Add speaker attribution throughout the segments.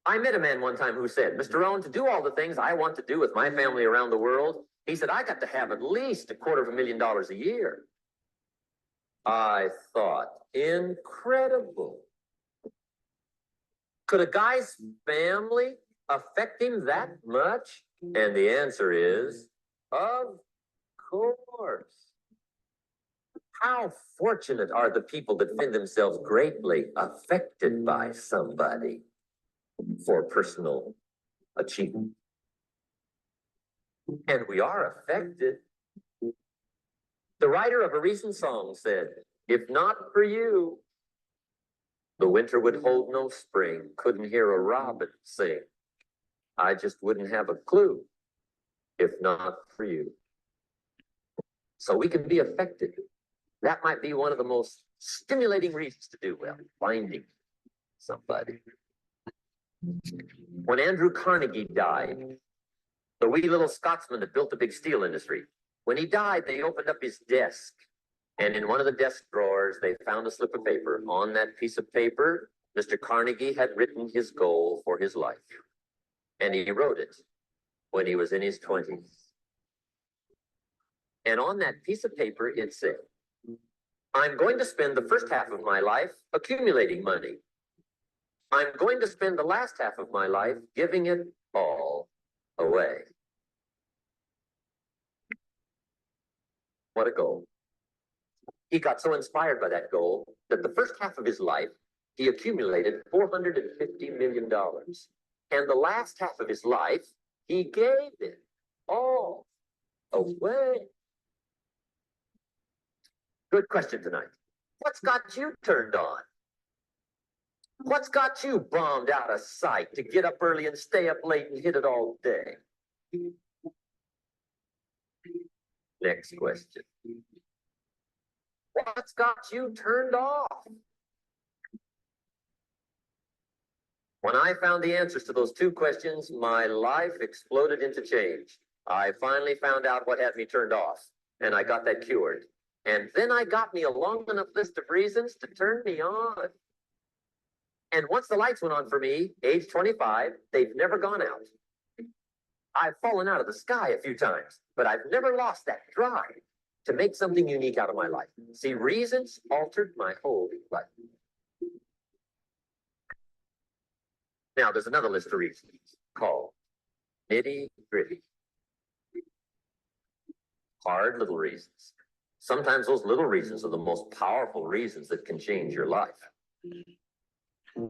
Speaker 1: I met a man one time who said, Mr. Rohn, to do all the things I want to do with my family around the world, he said, I got to have at least $250,000 a year. I thought, incredible. Could a guy's family affect him that much? And the answer is, of course. How fortunate are the people that find themselves greatly affected by somebody for personal achievement. And we are affected. The writer of a recent song said, if not for you, the winter would hold no spring, couldn't hear a robin sing. I just wouldn't have a clue if not for you. So we can be affected. That might be one of the most stimulating reasons to do well, finding somebody. When Andrew Carnegie died, the wee little Scotsman that built the big steel industry, when he died, they opened up his desk. And in one of the desk drawers, they found a slip of paper. On that piece of paper, Mr. Carnegie had written his goal for his life. And he wrote it when he was in his 20s. And on that piece of paper, it said, I'm going to spend the first half of my life accumulating money. I'm going to spend the last half of my life giving it all away. What a goal. He got so inspired by that goal that the first half of his life, he accumulated $450 million. And the last half of his life, he gave it all away. Good question tonight. What's got you turned on? What's got you bombed out of sight to get up early and stay up late and hit it all day? Next question. What's got you turned off? When I found the answers to those two questions, my life exploded into change. I finally found out what had me turned off, and I got that cured. And then I got me a long enough list of reasons to turn me on. And once the lights went on for me, age 25, they've never gone out. I've fallen out of the sky a few times, but I've never lost that drive to make something unique out of my life. See, reasons altered my whole life. Now, there's another list of reasons called nitty-gritty. Hard little reasons. Sometimes those little reasons are the most powerful reasons that can change your life.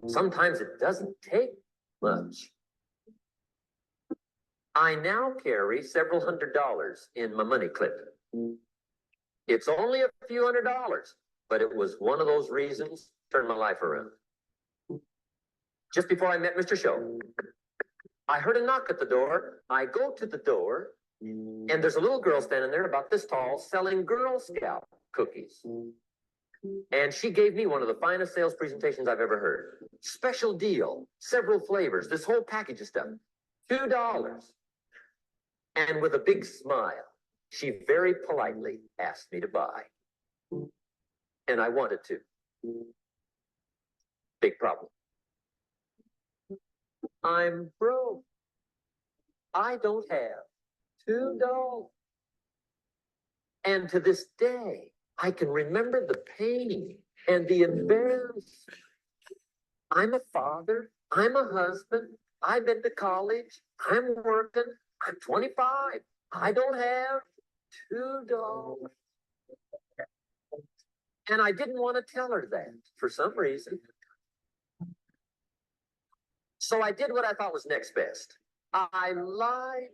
Speaker 1: Sometimes it doesn't take much. I now carry several $100s in my money clip. It's only a few $100, but it was one of those reasons turned my life around. Just before I met Mr. Show, I heard a knock at the door. I go to the door, and there's a little girl standing there about this tall selling Girl Scout cookies. And she gave me one of the finest sales presentations I've ever heard. Special deal, several flavors, this whole package of stuff, $2. And with a big smile, she very politely asked me to buy. And I wanted to. Big problem. I'm broke. I don't have $2. And to this day, I can remember the pain and the embarrassment. I'm a father. I'm a husband. I've been to college. I'm working. I'm 25. I don't have $2. And I didn't want to tell her that for some reason. So I did what I thought was next best. I lied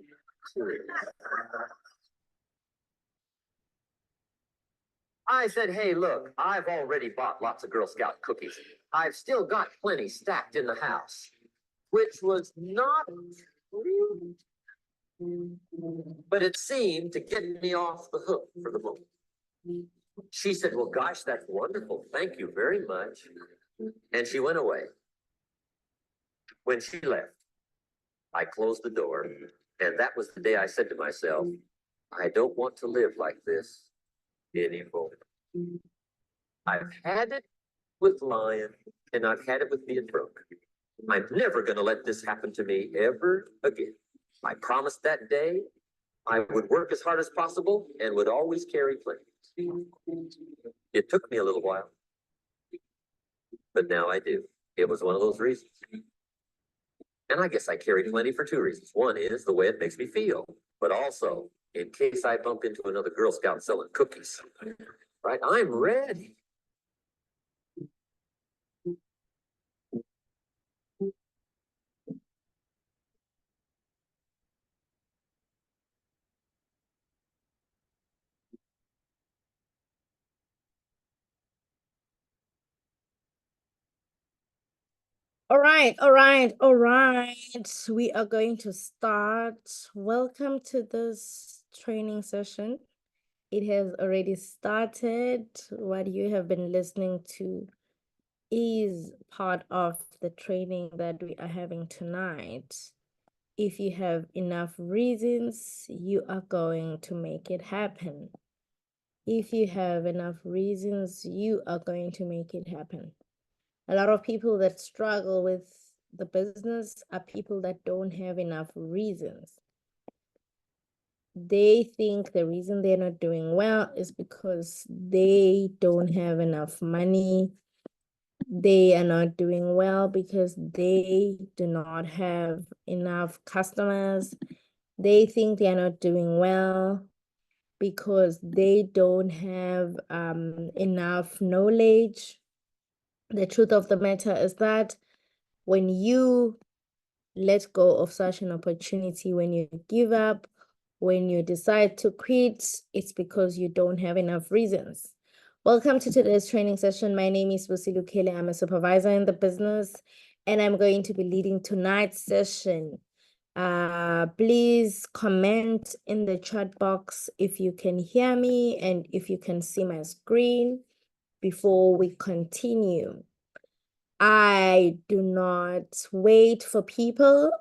Speaker 1: to her. I said, hey, look, I've already bought lots of Girl Scout cookies. I've still got plenty stacked in the house, which was not true. But it seemed to get me off the hook for the moment. She said, well, gosh, that's wonderful. Thank you very much. And she went away. When she left, I closed the door. And that was the day I said to myself, I don't want to live like this anymore. I've had it with lying, and I've had it with being broke. I'm never going to let this happen to me ever again. I promised that day I would work as hard as possible and would always carry plenty. It took me a little while, but now I do. It was one of those reasons. And I guess I carry plenty for two reasons. One is the way it makes me feel, but also in case I bump into another Girl Scout selling cookies, right? I'm ready.
Speaker 2: All right, all right, all right. We are going to start. Welcome to this training session. It has already started. What you have been listening to is part of the training that we are having tonight. If you have enough reasons, you are going to make it happen. If you have enough reasons, you are going to make it happen. A lot of people that struggle with the business are people that don't have enough reasons. They think the reason they're not doing well is because they don't have enough money. They are not doing well because they do not have enough customers. They think they are not doing well because they don't have enough knowledge. The truth of the matter is that when you let go of such an opportunity, when you give up, when you decide to quit, it's because you don't have enough reasons. Welcome to today's training session. My name is Busi Lukele. I'm a supervisor in the business, and I'm going to be leading tonight's session. Please comment in the chat box if you can hear me and if you can see my screen before we continue. I do not wait for people.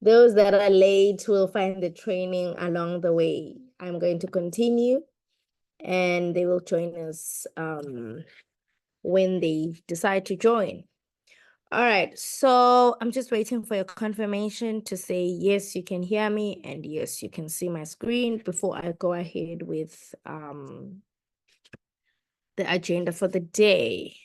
Speaker 2: Those that are late will find the training along the way. I'm going to continue and they will join us when they decide to join. All right, so I'm just waiting for your confirmation to say, yes, you can hear me and yes, you can see my screen before I go ahead with the agenda for the day.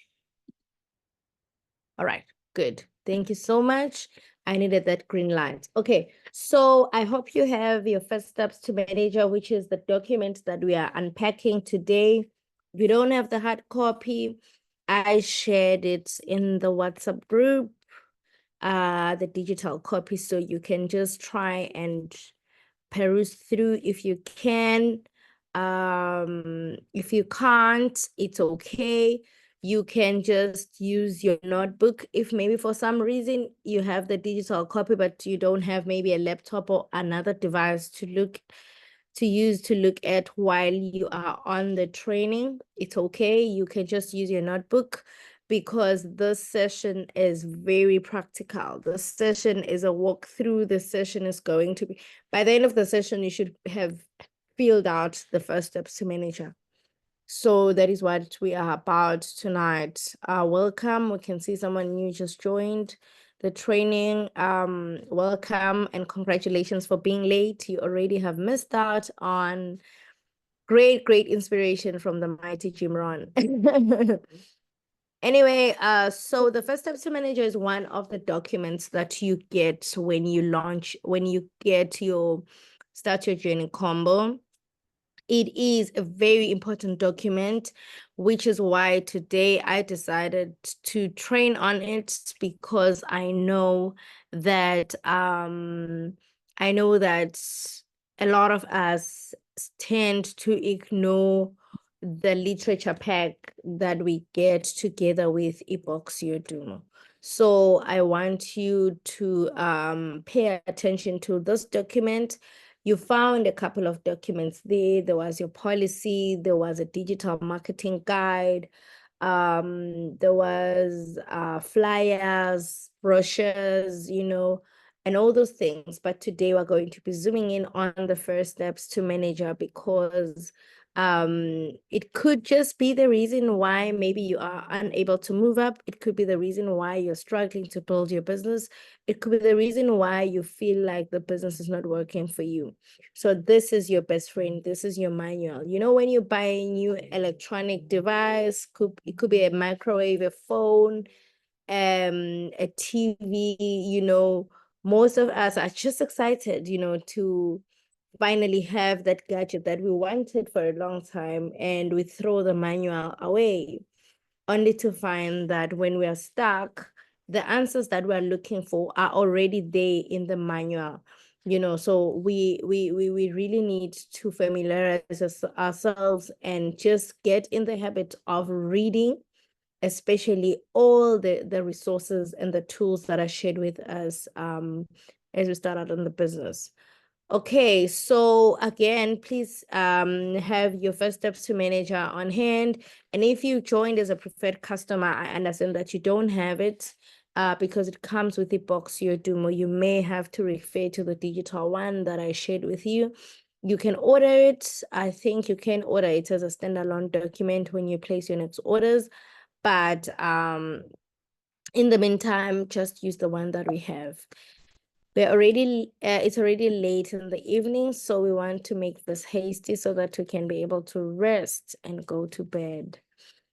Speaker 2: All right, good. Thank you so much. I needed that green light. Okay, so I hope you have your first steps to manager, which is the document that we are unpacking today. If you don't have the hard copy, I shared it in the WhatsApp group, the digital copy, so you can just try and peruse through if you can. If you can't, it's okay. You can just use your notebook. If maybe for some reason you have the digital copy, but you don't have maybe a laptop or another device to use to look at while you are on the training, it's okay. You can just use your notebook because this session is very practical. This session is a walkthrough. This session is going to be, by the end of the session, you should have filled out the first steps to manager. So that is what we are about tonight. Welcome. We can see someone new just joined the training. Welcome and congratulations for being late. You already have missed out on great inspiration from the mighty Jim Rohn. Anyway, so the first steps to manager is one of the documents that you get when you get your start your journey combo. It is a very important document, which is why today I decided to train on it because I know that a lot of us tend to ignore the literature pack that we get together with eBox. So I want you to pay attention to this document. You found a couple of documents there. There was your policy, there was a digital marketing guide, there was flyers, brochures, and all those things. But today we're going to be zooming in on the first steps to manager because It could just be the reason why maybe you are unable to move up. It could be the reason why you're struggling to build your business. It could be the reason why you feel like the business is not working for you. So this is your best friend. This is your manual. You know, when you buy a new electronic device, it could be a microwave, a phone, a TV, you know, most of us are just excited, you know, to finally have that gadget that we wanted for a long time, and we throw the manual away, only to find that when we are stuck, the answers that we're looking for are already there in the manual. You know, so we really need to familiarize ourselves and just get in the habit of reading, especially all the resources and the tools that are shared with us as we start out in the business. Okay, so again, please have your first steps to manager on hand. And if you joined as a preferred customer, I understand that you don't have it because it comes with the box you're doing, or you may have to refer to the digital one that I shared with you. You can order it. I think you can order it as a standalone document when you place your next orders. But in the meantime, just use the one that we have. It's already late in the evening, so we want to make this hasty so that we can be able to rest and go to bed.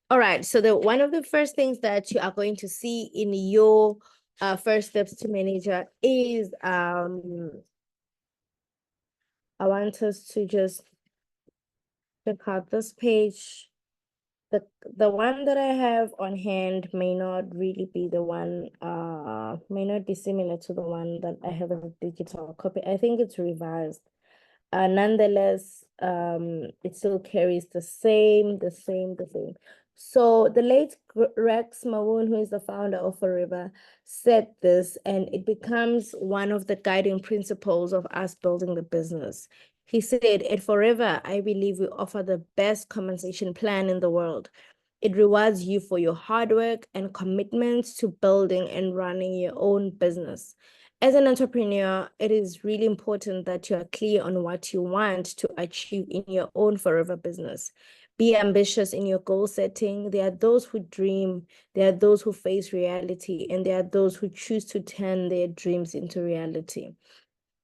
Speaker 2: All right, so one of the first things that you are going to see in your first steps to manager is I want us to just check out this page. The one that I have on hand may not really be the one, may not be similar to the one that I have in a digital copy. I think it's revised. Nonetheless, it still carries the same. So the late Rex Mawoon, who is the founder of Forever, said this, and it becomes one of the guiding principles of us building the business. He said, at Forever, I believe we offer the best compensation plan in the world. It rewards you for your hard work and commitment to building and running your own business. As an entrepreneur, it is really important that you are clear on what you want to achieve in your own Forever business. Be ambitious in your goal setting. There are those who dream, there are those who face reality, and there are those who choose to turn their dreams into reality.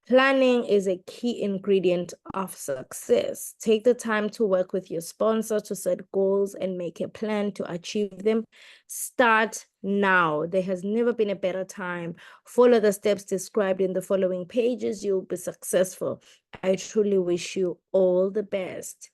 Speaker 2: Planning is a key ingredient of success. Take the time to work with your sponsor to set goals and make a plan to achieve them. Start now. There has never been a better time. Follow the steps described in the following pages. You'll be successful. I truly wish you all the best.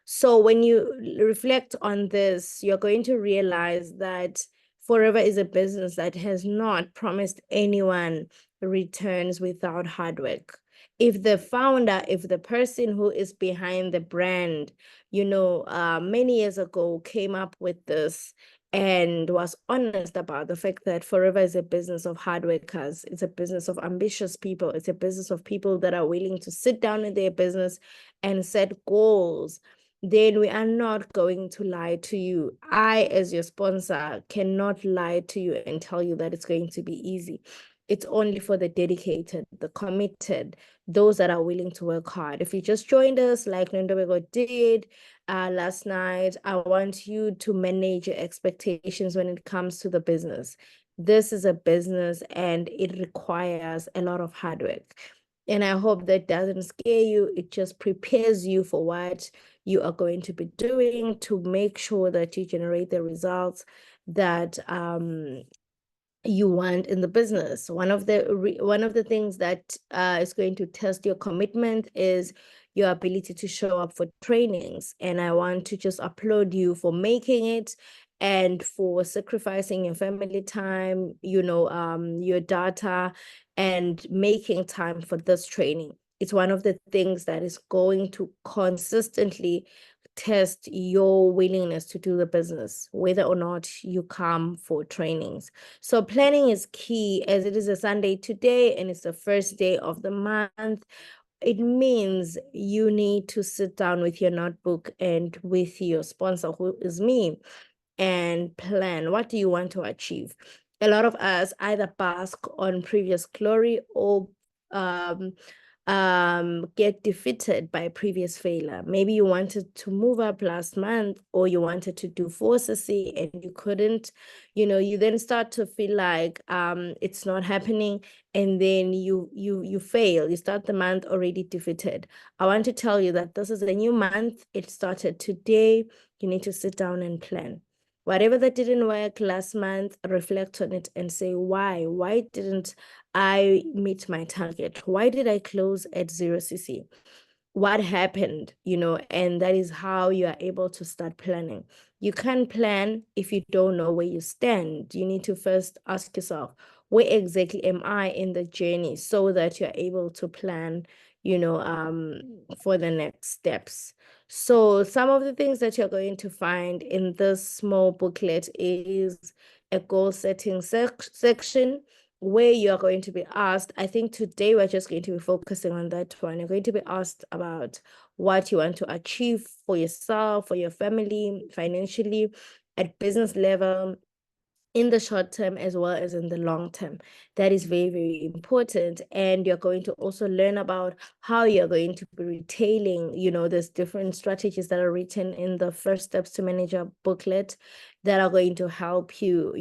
Speaker 2: So when you reflect on this, you're going to realize that Forever is a business that has not promised anyone returns without hard work. If the founder, if the person who is behind the brand, you know, many years ago came up with this and was honest about the fact that Forever is a business of hard workers, it's a business of ambitious people, it's a business of people that are willing to sit down in their business and set goals, then we are not going to lie to you. I, as your sponsor, cannot lie to you and tell you that it's going to be easy. It's only for the dedicated, the committed, those that are willing to work hard. If you just joined us like Nondobego did last night, I want you to manage your expectations when it comes to the business. This is a business and it requires a lot of hard work. And I hope that doesn't scare you. It just prepares you for what you are going to be doing to make sure that you generate the results that you want in the business. One of the things that is going to test your commitment is your ability to show up for trainings. And I want to just applaud you for making it and for sacrificing your family time, you know, your data, and making time for this training. It's one of the things that is going to consistently test your willingness to do the business, whether or not you come for trainings. So planning is key, as it is a Sunday today and it's the first day of the month. It means you need to sit down with your notebook and with your sponsor, who is me, and plan. What do you want to achieve? A lot of us either bask on previous glory or get defeated by previous failure. Maybe you wanted to move up last month, or you wanted to do 4CC and you couldn't, you then start to feel like it's not happening, and then you fail. You start the month already defeated. I want to tell you that this is a new month. It started today. You need to sit down and plan. Whatever that didn't work last month, reflect on it and say, why? Why didn't I meet my target? Why did I close at 0CC? What happened? And that is how you are able to start planning. You can't plan if you don't know where you stand. You need to first ask yourself, where exactly am I in the journey, so that you're able to plan, for the next steps. So some of the things that you're going to find in this small booklet is a goal setting section, where you are going to be asked. I think today we're just going to be focusing on that one. You're going to be asked about what you want to achieve for yourself, for your family, financially, at business level, in the short term as well as in the long term. That is very, very important. And you're going to also learn about how you're going to be retailing, there's different strategies that are written in the First Steps to Manager booklet that are going to help you,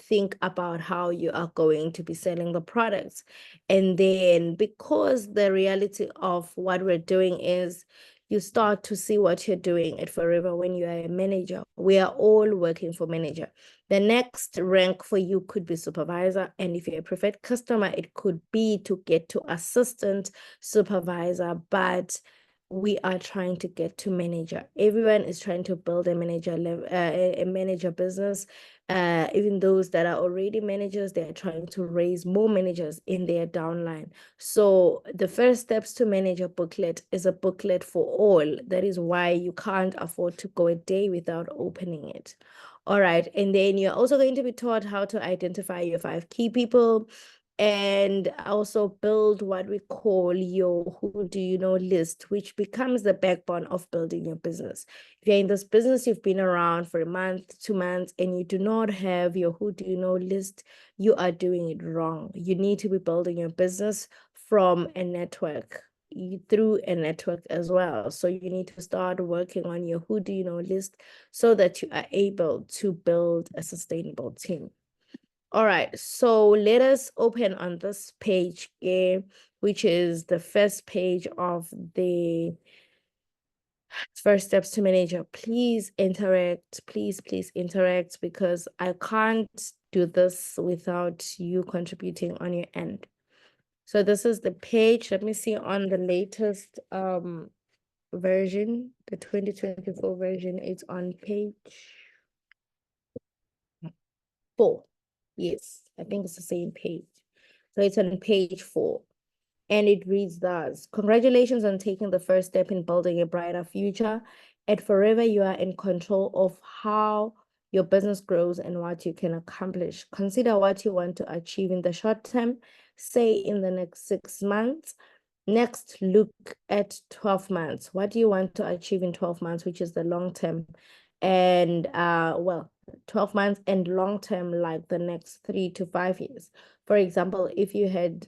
Speaker 2: think about how you are going to be selling the products. And then, because the reality of what we're doing is, you start to see what you're doing at Forever when you are a manager. We are all working for manager. The next rank for you could be supervisor. And if you're a preferred customer, it could be to get to assistant supervisor, but we are trying to get to manager. Everyone is trying to build a manager level, a manager business. Even those that are already managers, they are trying to raise more managers in their downline. So the First Steps to Manager booklet is a booklet for all. That is why you can't afford to go a day without opening it. All right. And then you're also going to be taught how to identify your 5 key people, and also build what we call your who do you know list, which becomes the backbone of building your business. If you're in this business, you've been around for a month, 2 months, and you do not have your who do you know list, you are doing it wrong. You need to be building your business from a network, through a network as well. So you need to start working on your who do you know list, so that you are able to build a sustainable team. All right, so let us open on this page here, which is the first page of the First Steps to Manager. Please interact, please interact, because I can't do this without you contributing on your end. So this is the page. Let me see on the latest version, the 2024 version. It's on page 4. Yes, I think it's the same page. So it's on page 4. And it reads thus: congratulations on taking the first step in building a brighter future. At Forever, you are in control of how your business grows and what you can accomplish. Consider what you want to achieve in the short term, say in the next 6 months. Next, look at 12 months. What do you want to achieve in 12 months, which is the long term? And 12 months and long term, like the next 3 to 5 years. For example, if you had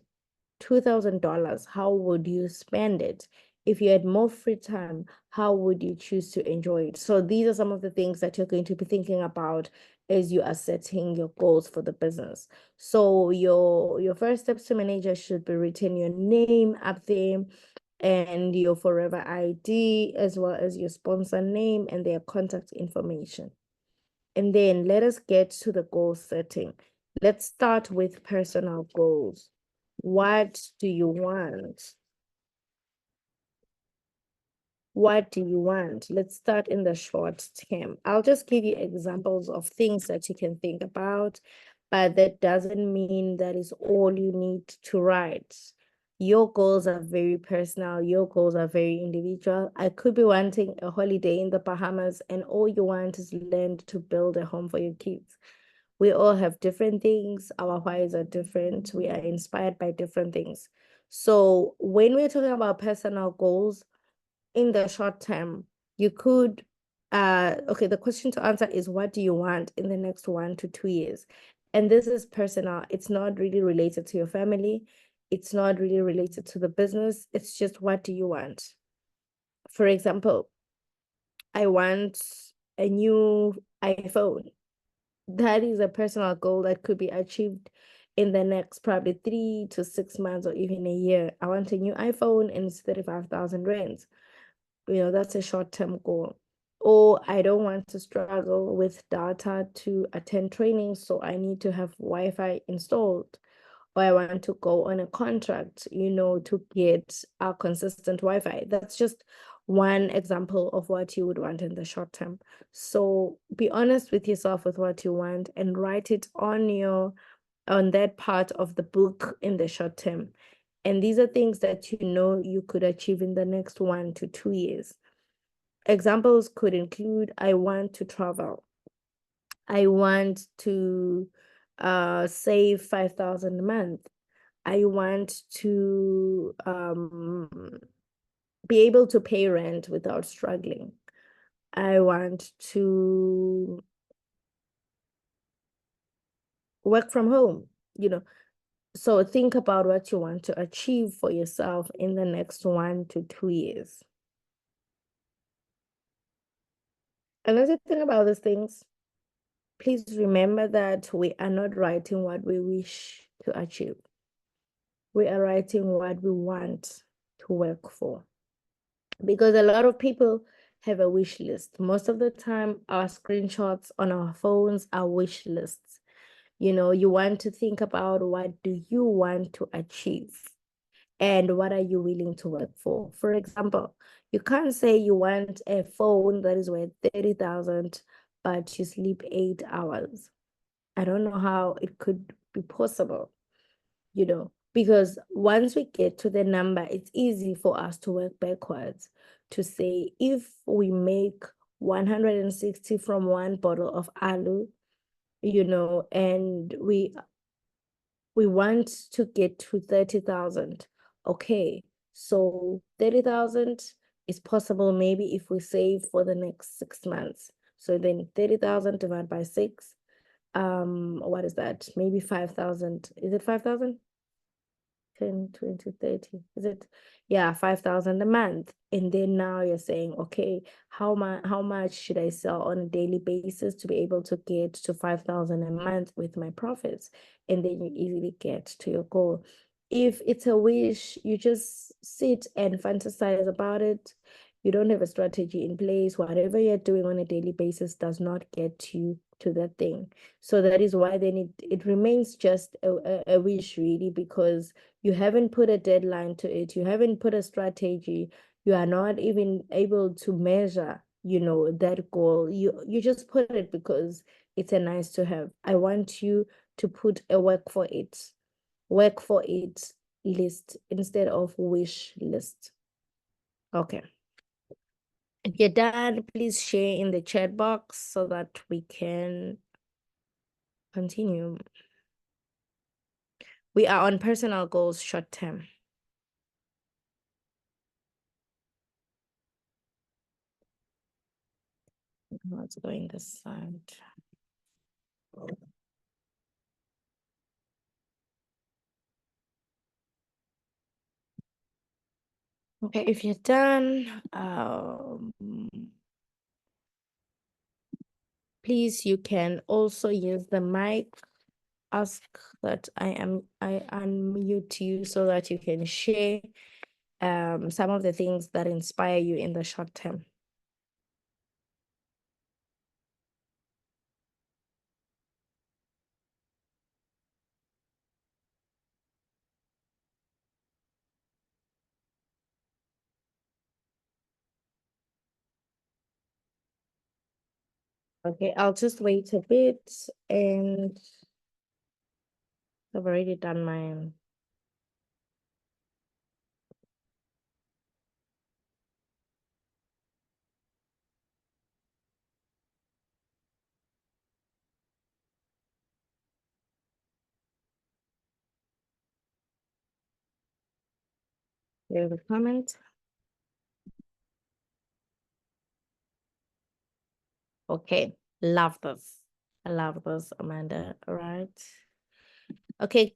Speaker 2: $2,000, how would you spend it? If you had more free time, how would you choose to enjoy it? So these are some of the things that you're going to be thinking about as you are setting your goals for the business. So your First Steps to Manager should be written your name up there, and your Forever ID, as well as your sponsor name and their contact information. And then let us get to the goal setting. Let's start with personal goals. What do you want? What do you want? Let's start in the short term. I'll just give you examples of things that you can think about, but that doesn't mean that is all you need to write. Your goals are very personal. Your goals are very individual. I could be wanting a holiday in the Bahamas, and all you want is land to build a home for your kids. We all have different things. Our whys are different. We are inspired by different things. So when we're talking about personal goals, in the short term, you could, okay, the question to answer is, what do you want in the next 1 to 2 years? And this is personal. It's not really related to your family. it's not really related to the business. It's just, what do you want? For example, I want a new iPhone. That is a personal goal that could be achieved in the next probably 3 to 6 months or even a year. I want a new iPhone and it's 35,000 rands. That's a short-term goal. Or I don't want to struggle with data to attend training, so I need to have Wi-Fi installed. Or I want to go on a contract, to get a consistent Wi-Fi. That's just one example of what you would want in the short term. So be honest with yourself with what you want and write it on that part of the book in the short term. And these are things that you could achieve in the next 1 to 2 years. Examples could include, I want to travel. I want to save 5,000 a month. I want to be able to pay rent without struggling. I want to work from home, So think about what you want to achieve for yourself in the next 1 to 2 years. And as you think about these things, please remember that we are not writing what we wish to achieve. We are writing what we want to work for. Because a lot of people have a wish list. Most of the time, our screenshots on our phones are wish lists. You want to think about, what do you want to achieve? And what are you willing to work for? For example, you can't say you want a phone that is worth 30,000, but you sleep 8 hours. I don't know how it could be possible, because once we get to the number, it's easy for us to work backwards to say, if we make 160 from one bottle of alu, and we want to get to 30,000. Okay, so 30,000 is possible maybe if we save for the next 6 months. So then 30,000 divided by 6, what is that? Maybe 5,000. Is it 5,000? 10, 20, 30. Is it? Yeah, 5,000 a month. And then now you're saying, okay, how much should I sell on a daily basis to be able to get to 5,000 a month with my profits? And then you easily get to your goal. If it's a wish, you just sit and fantasize about it. You don't have a strategy in place. Whatever you're doing on a daily basis does not get you to that thing. So that is why then it remains just a wish, really, because you haven't put a deadline to it. You haven't put a strategy. You are not even able to measure, that goal. You just put it because it's a nice to have. I want you to put a work for it list instead of wish list. Okay. If you're done, please share in the chat box so that we can continue. We are on personal goals short term. Let's go in this side. Okay, if you're done, please, you can also use the mic. Ask that I unmute you so that you can share some of the things that inspire you in the short term. Okay, I'll just wait a bit, and I've already done mine. There's a comment. Okay, love this. I love this, Amanda. All right. Okay,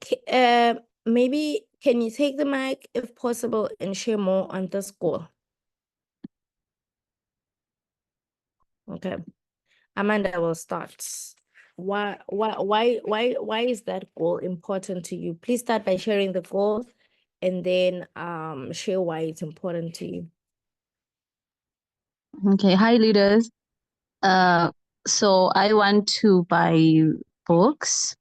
Speaker 2: maybe can you take the mic if possible and share more on this goal? Okay, Amanda will start. Why is that goal important to you? Please start by sharing the goal and then share why it's important to you.
Speaker 3: Okay, hi leaders. So I want to buy books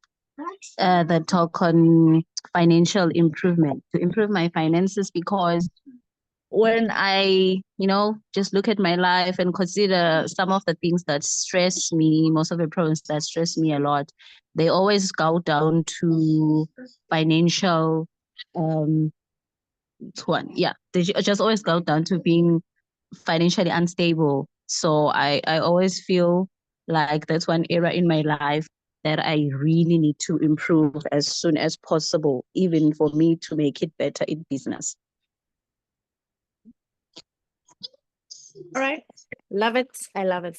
Speaker 3: that talk on financial improvement to improve my finances, because when I, just look at my life and consider some of the things that stress me, most of the problems that stress me a lot, they always go down to financial, they just always go down to being financially unstable. So I always feel like that's one area in my life that I really need to improve as soon as possible, even for me to make it better in business.
Speaker 2: All right. Love it. I love it.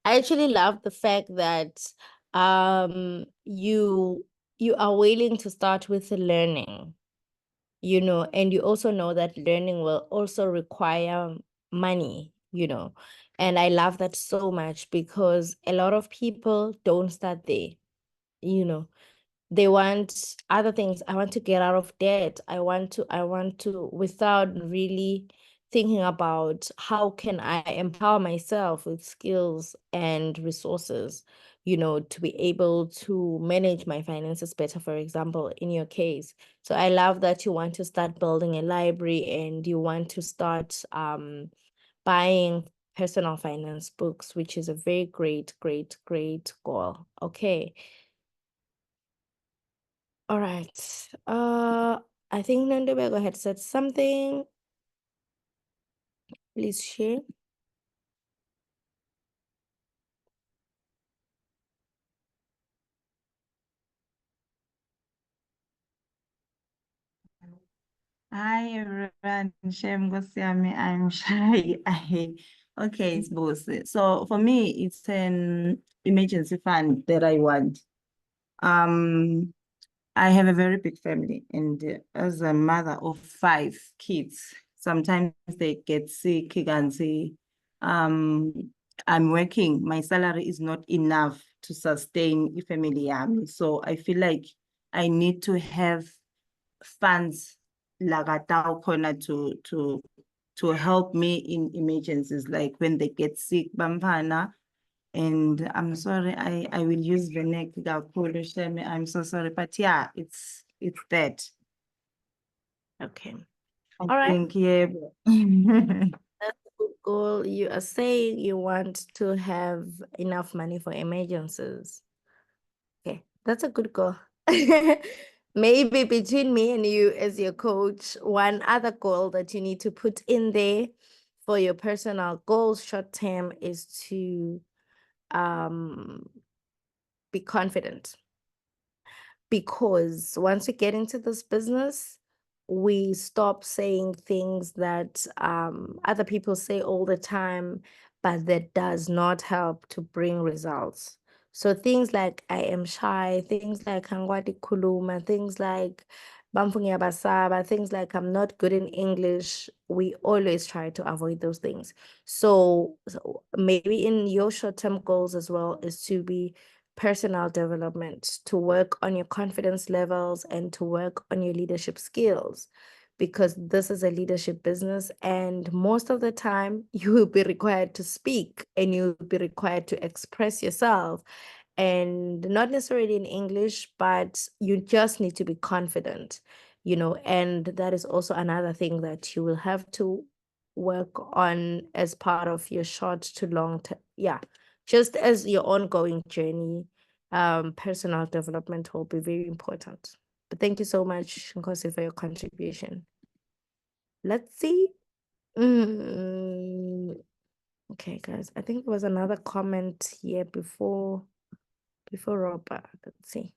Speaker 2: I actually love the fact that you are willing to start with the learning, and you also know that learning will also require money, and I love that so much because a lot of people don't start there, you know. They want other things. I want to get out of debt. I want to, without really thinking about how can I empower myself with skills and resources, to be able to manage my finances better, for example, in your case. So I love that you want to start building a library and you want to start buying personal finance books, which is a very great, great, great goal. Okay. All right. I think Nandobego had said something. Please share.
Speaker 4: Hi everyone, Shem Gosiami, I'm shy. Okay, it's both. So for me, it's an emergency fund that I want. I have a very big family, and as a mother of 5 kids, sometimes they get sick. You can say, I'm working. My salary is not enough to sustain a family. So I feel like I need to have funds corner to help me in emergencies, like when they get sick, Bampana. And I'm sorry, I will use the neck. I'm so sorry, but yeah, it's that.
Speaker 2: Okay.
Speaker 4: I
Speaker 2: All right.
Speaker 4: think, yeah.
Speaker 2: That's a good goal. You are saying you want to have enough money for emergencies. Okay, that's a good goal. Maybe between me and you as your coach, one other goal that you need to put in there for your personal goals short term is to be confident. Because once we get into this business, we stop saying things that other people say all the time, but that does not help to bring results. So things like I am shy, things like Hangwadi Kuluma, things like Bamfungi Abasaba, things like I'm not good in English, we always try to avoid those things. So maybe in your short-term goals as well is to be personal development, to work on your confidence levels and to work on your leadership skills, because this is a leadership business and most of the time you will be required to speak and you'll be required to express yourself, and not necessarily in English, but you just need to be confident, and that is also another thing that you will have to work on as part of your short to long term. Yeah, just as your ongoing journey, personal development will be very important. But thank you so much, Nkosi, for your contribution. Let's see. Okay, guys, I think there was another comment here before Robert. Let's see.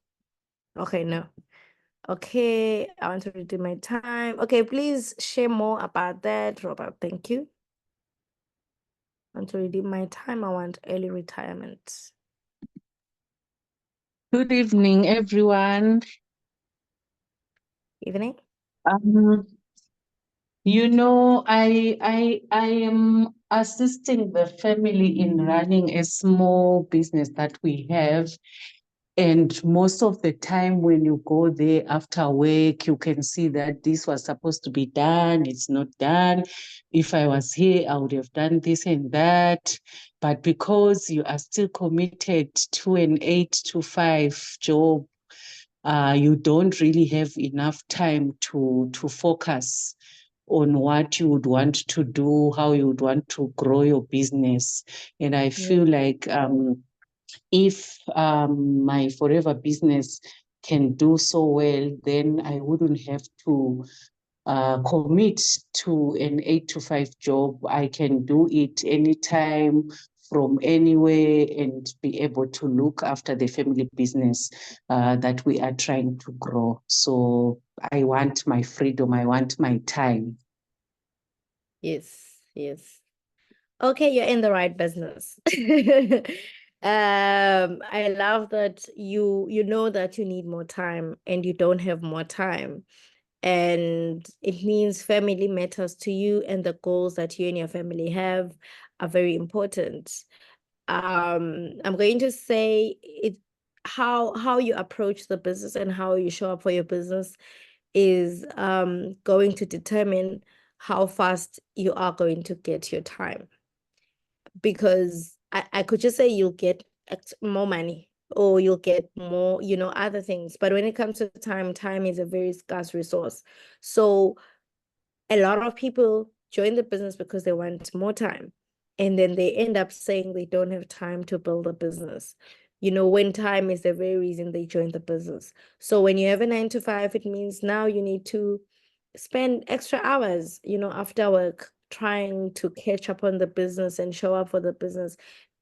Speaker 2: Okay, no. Okay, I want to redeem my time. Okay, please share more about that, Robert. Thank you. I want to redeem my time. I want early retirement.
Speaker 3: Good evening, everyone.
Speaker 2: Evening.
Speaker 5: Um, you know, I am assisting the family in running a small business that we have. And most of the time when you go there after work, you can see that this was supposed to be done, it's not done. If I was here, I would have done this and that. But because you are still committed to an 8 to 5 job, you don't really have enough time to focus on what you would want to do, how you would want to grow your business. And I feel like if my forever business can do so well, then I wouldn't have to commit to an 8 to 5 job. I can do it anytime from anywhere and be able to look after the family business that we are trying to grow. So I want my freedom, I want my time.
Speaker 2: Yes, yes. Okay, you're in the right business. I love that you know that you need more time and you don't have more time. And it means family matters to you and the goals that you and your family have are very important. I'm going to say it how you approach the business and how you show up for your business is going to determine how fast you are going to get your time. Because I could just say you'll get more money or you'll get more, other things. But when it comes to time, time is a very scarce resource. So a lot of people join the business because they want more time. And then they end up saying they don't have time to build a business. When time is the very reason they join the business. So when you have a 9 to 5, it means now you need to spend extra hours, after work trying to catch up on the business and show up for the business.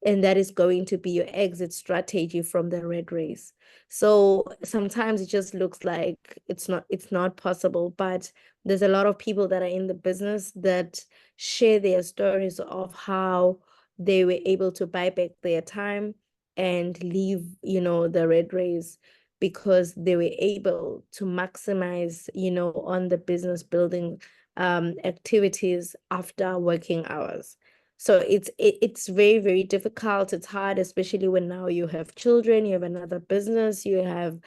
Speaker 2: And that is going to be your exit strategy from the red race. So sometimes it just looks like it's not possible, but there's a lot of people that are in the business that share their stories of how they were able to buy back their time and leave, the red race because they were able to maximize, on the business building activities after working hours. So it's very, very difficult. It's hard, especially when now you have children, you have another business, you have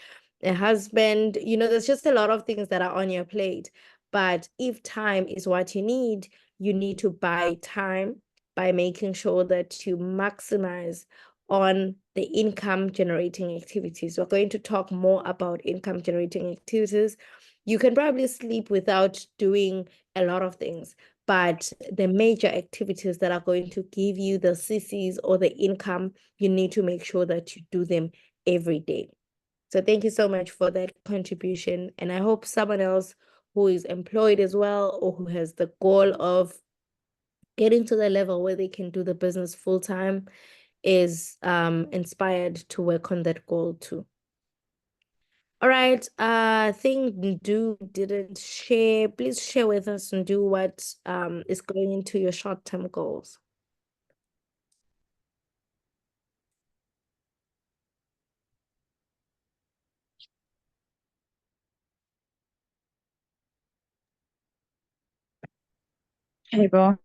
Speaker 2: a husband, there's just a lot of things that are on your plate. But if time is what you need to buy time by making sure that you maximize on the income generating activities. We're going to talk more about income generating activities. You can probably sleep without doing a lot of things, but the major activities that are going to give you the CCs or the income, you need to make sure that you do them every day. So thank you so much for that contribution. And I hope someone else who is employed as well or who has the goal of getting to the level where they can do the business full time is inspired to work on that goal too. All right, I think Ndu didn't share. Please share with us, Ndu, what is going into your short-term goals.
Speaker 3: Hey, bro.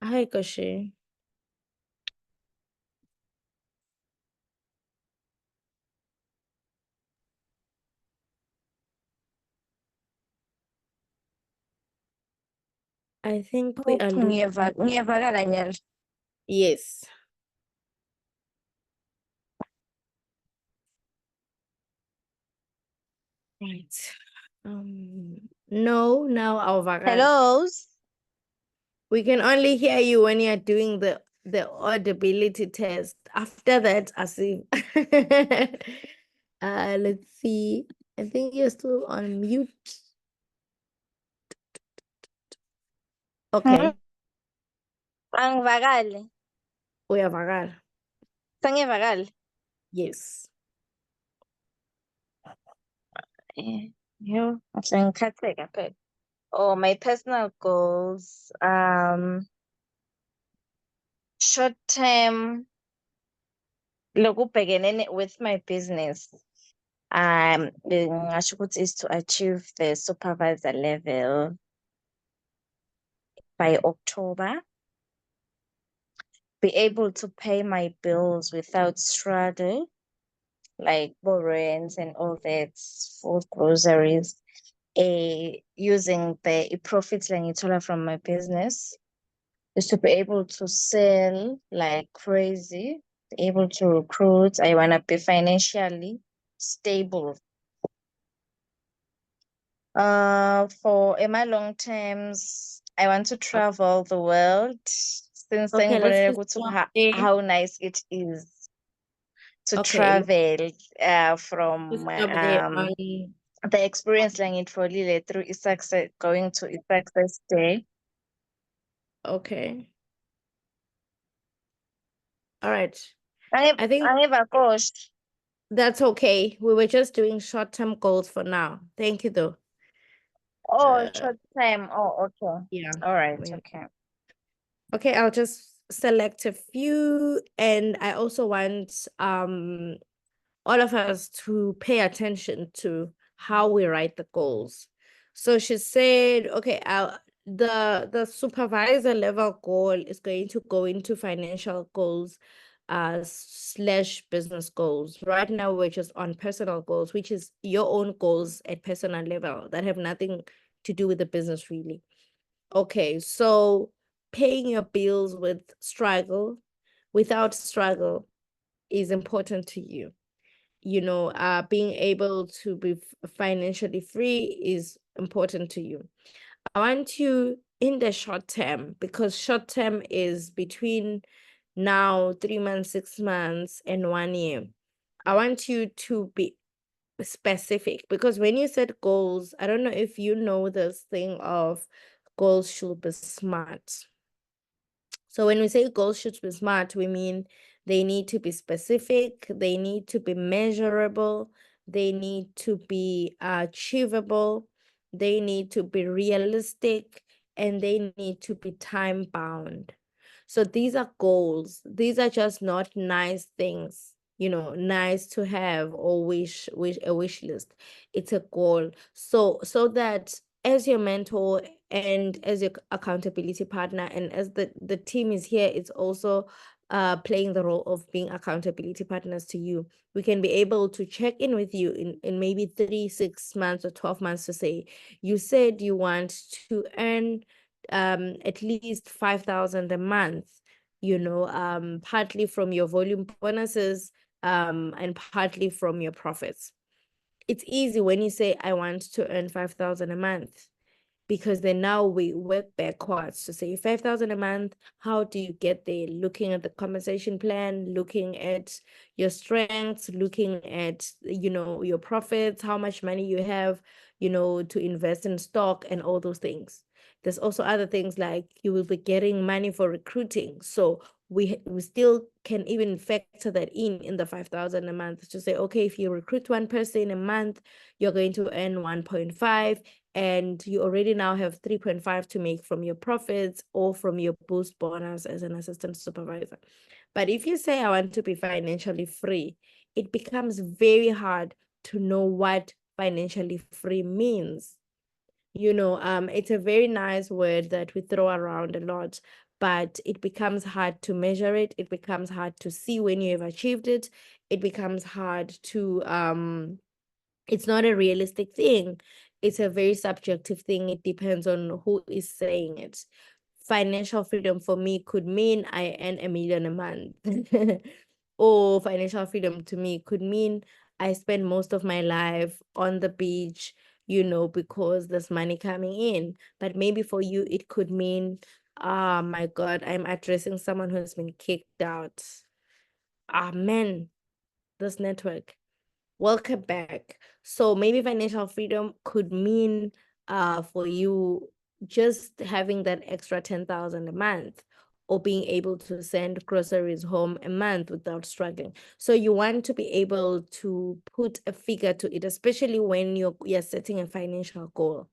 Speaker 2: Hi, Koshi. I think we are
Speaker 6: Ngiyavakala nyalo.
Speaker 2: yes. Right. No, now our vagal.
Speaker 6: Hello.
Speaker 2: We can only hear you when you're doing the audibility test. After that, Asif. Let's see. I think you're still on mute. Okay.
Speaker 6: Angivakali.
Speaker 2: Uyavakala.
Speaker 6: Sengivakali.
Speaker 2: Yes.
Speaker 6: Yo, sengikhatheka phela. Oh, my personal goals. Short term, lokubhekene with my business. ngingasho ukuthi is to achieve the supervisor level by October, be able to pay my bills without struggle, like rents and all that, food, groceries, using the profits from my business, is to be able to sell like crazy, be able to recruit. I want to be financially stable. In my long terms, I want to travel the world, since
Speaker 2: Okay, let's
Speaker 6: sengibonile
Speaker 2: just
Speaker 6: ukuthi
Speaker 2: stop there.
Speaker 6: how nice it is to
Speaker 2: Okay,
Speaker 6: travel
Speaker 2: let's
Speaker 6: from
Speaker 2: stop there on
Speaker 6: the experience langitfolile through success, going to success day.
Speaker 2: okay. All right.
Speaker 6: I
Speaker 2: think
Speaker 6: coach.
Speaker 2: that's okay. We were just doing short-term goals for now. Thank you though.
Speaker 6: Oh,
Speaker 2: Uh,
Speaker 6: short time. Oh, okay.
Speaker 2: yeah.
Speaker 6: All right.
Speaker 2: Yeah.
Speaker 6: Okay.
Speaker 2: Okay, I'll just select a few, and I also want all of us to pay attention to how we write the goals. So she said, okay, the supervisor level goal is going to go into financial goals slash business goals. Right now, we're just on personal goals, which is your own goals at personal level that have nothing to do with the business really. Okay, so paying your bills without struggle is important to you. Being able to be financially free is important to you. I want you in the short term, because short term is between now 3 months, 6 months, and 1 year. I want you to be specific, because when you set goals, I don't know if you know this thing of goals should be smart. So when we say goals should be smart, we mean they need to be specific, they need to be measurable, they need to be achievable, they need to be realistic, and they need to be time bound. So these are goals. These are just not nice things, nice to have or a wish list. It's a goal. So that as your mentor and as your accountability partner, and as the team is here, it's also playing the role of being accountability partners to you. We can be able to check in with you in maybe 3, 6 months or 12 months to say, you said you want to earn at least 5,000 a month, partly from your volume bonuses and partly from your profits. It's easy when you say, I want to earn 5,000 a month, because then now we work backwards to say 5,000 a month. How do you get there? Looking at the compensation plan, looking at your strengths, looking at, your profits, how much money you have, to invest in stock and all those things. There's also other things like you will be getting money for recruiting. So we still can even factor that in the 5,000 a month to say, okay, if you recruit one person a month, you're going to earn 1.5, and you already now have 3.5 to make from your profits or from your boost bonus as an assistant supervisor. But if you say, I want to be financially free, it becomes very hard to know what financially free means. It's a very nice word that we throw around a lot, but it becomes hard to measure it. It becomes hard to see when you have achieved it. It becomes hard to, it's not a realistic thing. It's a very subjective thing. It depends on who is saying it. Financial freedom for me could mean I earn 1 million a month. Or financial freedom to me could mean I spend most of my life on the beach, because there's money coming in. But maybe for you, it could mean, oh my God, I'm addressing someone who has been kicked out. Man, this network. Welcome back. So maybe financial freedom could mean for you just having that extra 10,000 a month, or being able to send groceries home a month without struggling. So you want to be able to put a figure to it, especially when you're setting a financial goal.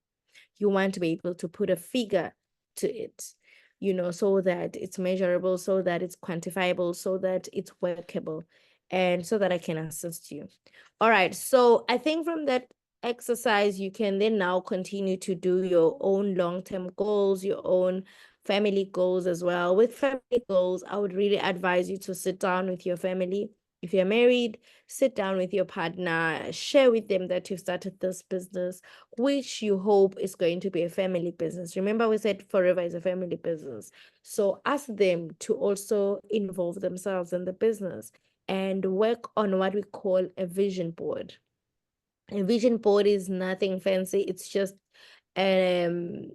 Speaker 2: You want to be able to put a figure to it, so that it's measurable, so that it's quantifiable, so that it's workable. and so that I can assist you. All right, so I think from that exercise, you can then now continue to do your own long-term goals, your own family goals as well. With family goals, I would really advise you to sit down with your family. If you're married, sit down with your partner, share with them that you've started this business, which you hope is going to be a family business. Remember, we said forever is a family business. So ask them to also involve themselves in the business and work on what we call a vision board. A vision board is nothing fancy. It's just a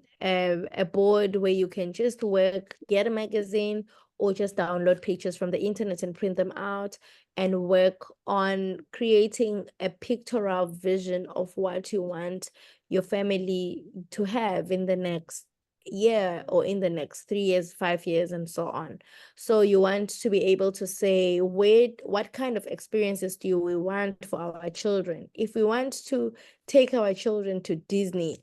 Speaker 2: board where you can just work, get a magazine, or just download pictures from the internet and print them out and work on creating a pictorial vision of what you want your family to have in the next year or in the next 3 years, 5 years, and so on. So you want to be able to say, what kind of experiences do we want for our children? If we want to take our children to Disney,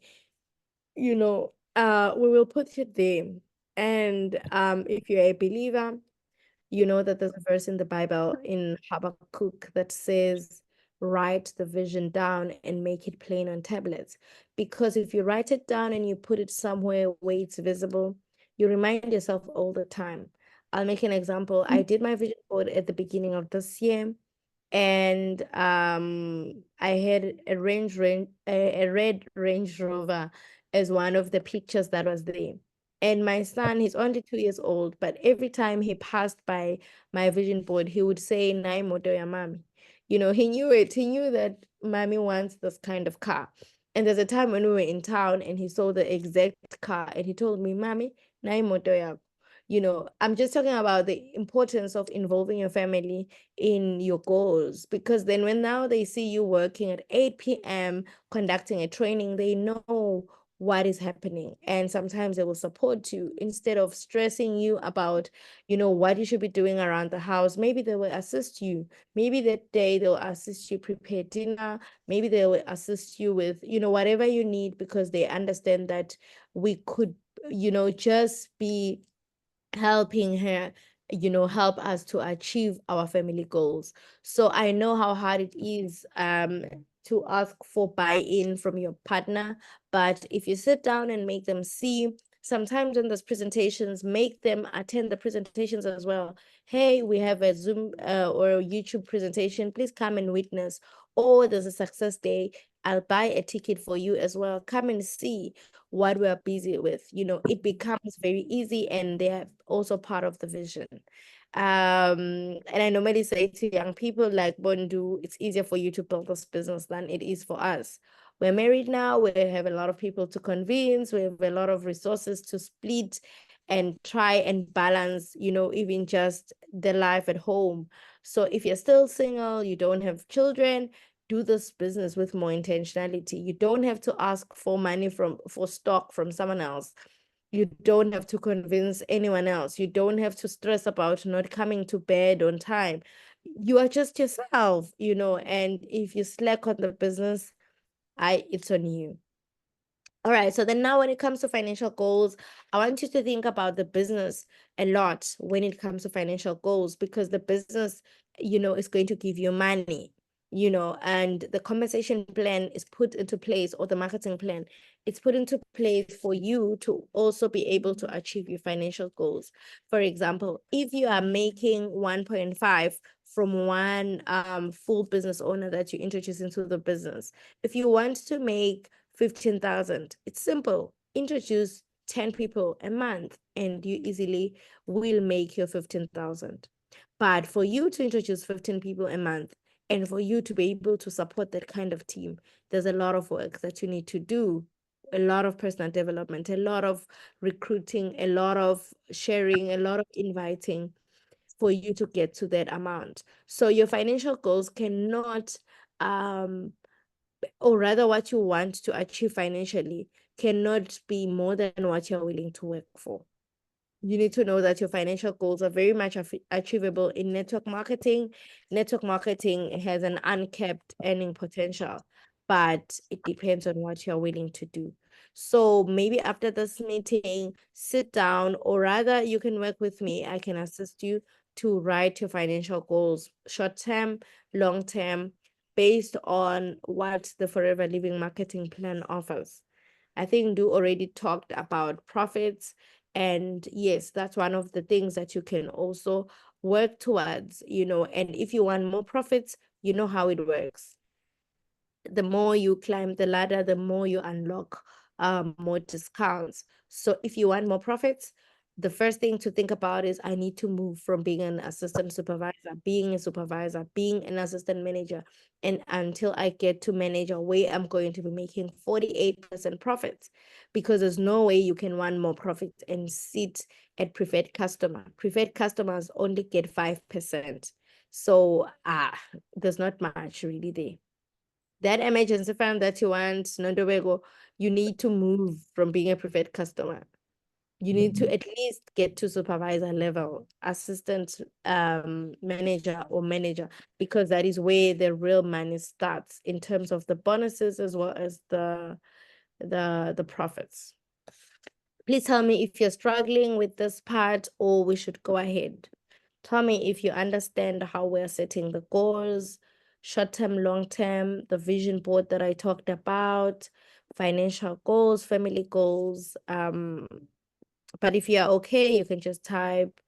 Speaker 2: we will put it there. And if you're a believer, you know that there's a verse in the Bible in Habakkuk that says, write the vision down and make it plain on tablets. Because if you write it down and you put it somewhere where it's visible, you remind yourself all the time. I'll make an example. I did my vision board at the beginning of this year, and I had a red Range Rover as one of the pictures that was there. And my son, he's only 2 years old, but every time he passed by my vision board, he would say, "Nai moto ya mami." He knew it. He knew that mommy wants this kind of car. And there's a time when we were in town and he saw the exact car and he told me, "Mommy, nai moto ya." I'm just talking about the importance of involving your family in your goals, because then when now they see you working at 8 p.m. conducting a training, they know what is happening, and sometimes they will support you instead of stressing you about what you should be doing around the house. Maybe they will assist you. Maybe that day they'll assist you prepare dinner. Maybe they will assist you with whatever you need, because they understand that we could just be helping her help us to achieve our family goals. So I know how hard it is to ask for buy-in from your partner, but if you sit down and make them see, sometimes in those presentations, make them attend the presentations as well. Hey, we have a Zoom or a YouTube presentation, please come and witness. Or there's a success day, I'll buy a ticket for you as well, come and see what we're busy with. It becomes very easy, and they're also part of the vision. And I normally say to young people like, Bondu, it's easier for you to build this business than it is for us. We're married now, we have a lot of people to convince, we have a lot of resources to split and try and balance, even just the life at home. So if you're still single, you don't have children, do this business with more intentionality. You don't have to ask for money for stock from someone else. You don't have to convince anyone else. You don't have to stress about not coming to bed on time. You are just yourself, and if you slack on the business, it's on you. All right, so then now when it comes to financial goals, I want you to think about the business a lot when it comes to financial goals, because the business, is going to give you money, and the compensation plan is put into place, or the marketing plan, it's put into place for you to also be able to achieve your financial goals. For example, if you are making 1.5 from one full business owner that you introduce into the business, if you want to make 15,000, it's simple. Introduce 10 people a month and you easily will make your 15,000. But for you to introduce 15 people a month and for you to be able to support that kind of team, there's a lot of work that you need to do, a lot of personal development, a lot of recruiting, a lot of sharing, a lot of inviting for you to get to that amount. So your financial goals cannot or rather what you want to achieve financially cannot be more than what you're willing to work for. You need to know that your financial goals are very much achievable in network marketing. Network marketing has an uncapped earning potential, but it depends on what you're willing to do. So maybe after this meeting, sit down, or rather you can work with me. I can assist you to write your financial goals, short term, long term, based on what the Forever Living marketing plan offers. I think Du already talked about profits. And yes, that's one of the things that you can also work towards, and if you want more profits, you know how it works. The more you climb the ladder, the more you unlock more discounts. So if you want more profits, the first thing to think about is I need to move from being an assistant supervisor, being a supervisor, being an assistant manager, and until I get to manager, where I'm going to be making 48% profits, because there's no way you can want more profits and sit at preferred customer. Preferred customers only get 5%. So there's not much really there. That emergency fund that you want, Nondobego, you need to move from being a preferred customer. You need to at least get to supervisor level, assistant manager or manager, because that is where the real money starts in terms of the bonuses as well as the profits. Please tell me if you're struggling with this part, or we should go ahead. Tell me if you understand how we're setting the goals, short-term, long-term, the vision board that I talked about, financial goals, family goals. But if you're okay, you can just type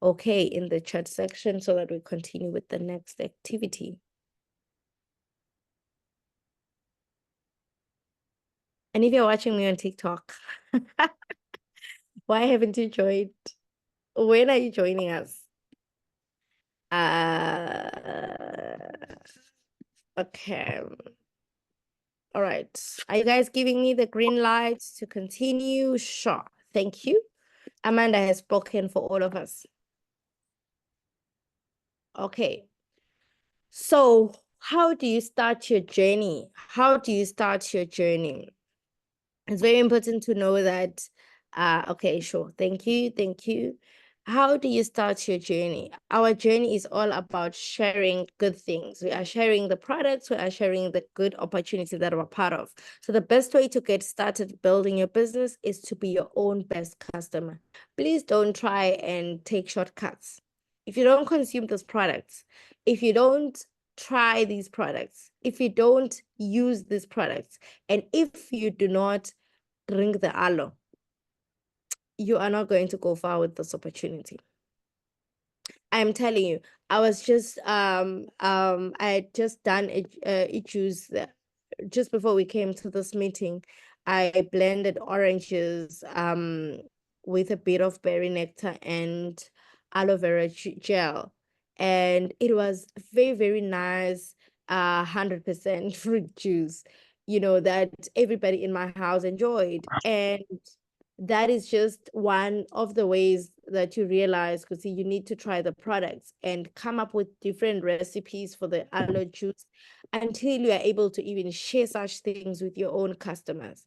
Speaker 2: okay in the chat section so that we continue with the next activity. And if you're watching me on TikTok, why haven't you joined? When are you joining us? Okay. All right. Are you guys giving me the green light to continue? Sure. Thank you. Amanda has spoken for all of us. Okay. So how do you start your journey? How do you start your journey? It's very important to know that, okay, sure. Thank you. Thank you. How do you start your journey? Our journey is all about sharing good things. We are sharing the products. We are sharing the good opportunity that we're part of. So the best way to get started building your business is to be your own best customer. Please don't try and take shortcuts. If you don't consume those products, if you don't try these products, if you don't use these products, and if you do not drink the aloe, you are not going to go far with this opportunity. I'm telling you, I was just I had just done a juice just before we came to this meeting. I blended oranges with a bit of berry nectar and aloe vera gel, and it was very, very nice 100% fruit juice, that everybody in my house enjoyed. And that is just one of the ways that you realize, because you need to try the products and come up with different recipes for the aloe juice until you are able to even share such things with your own customers.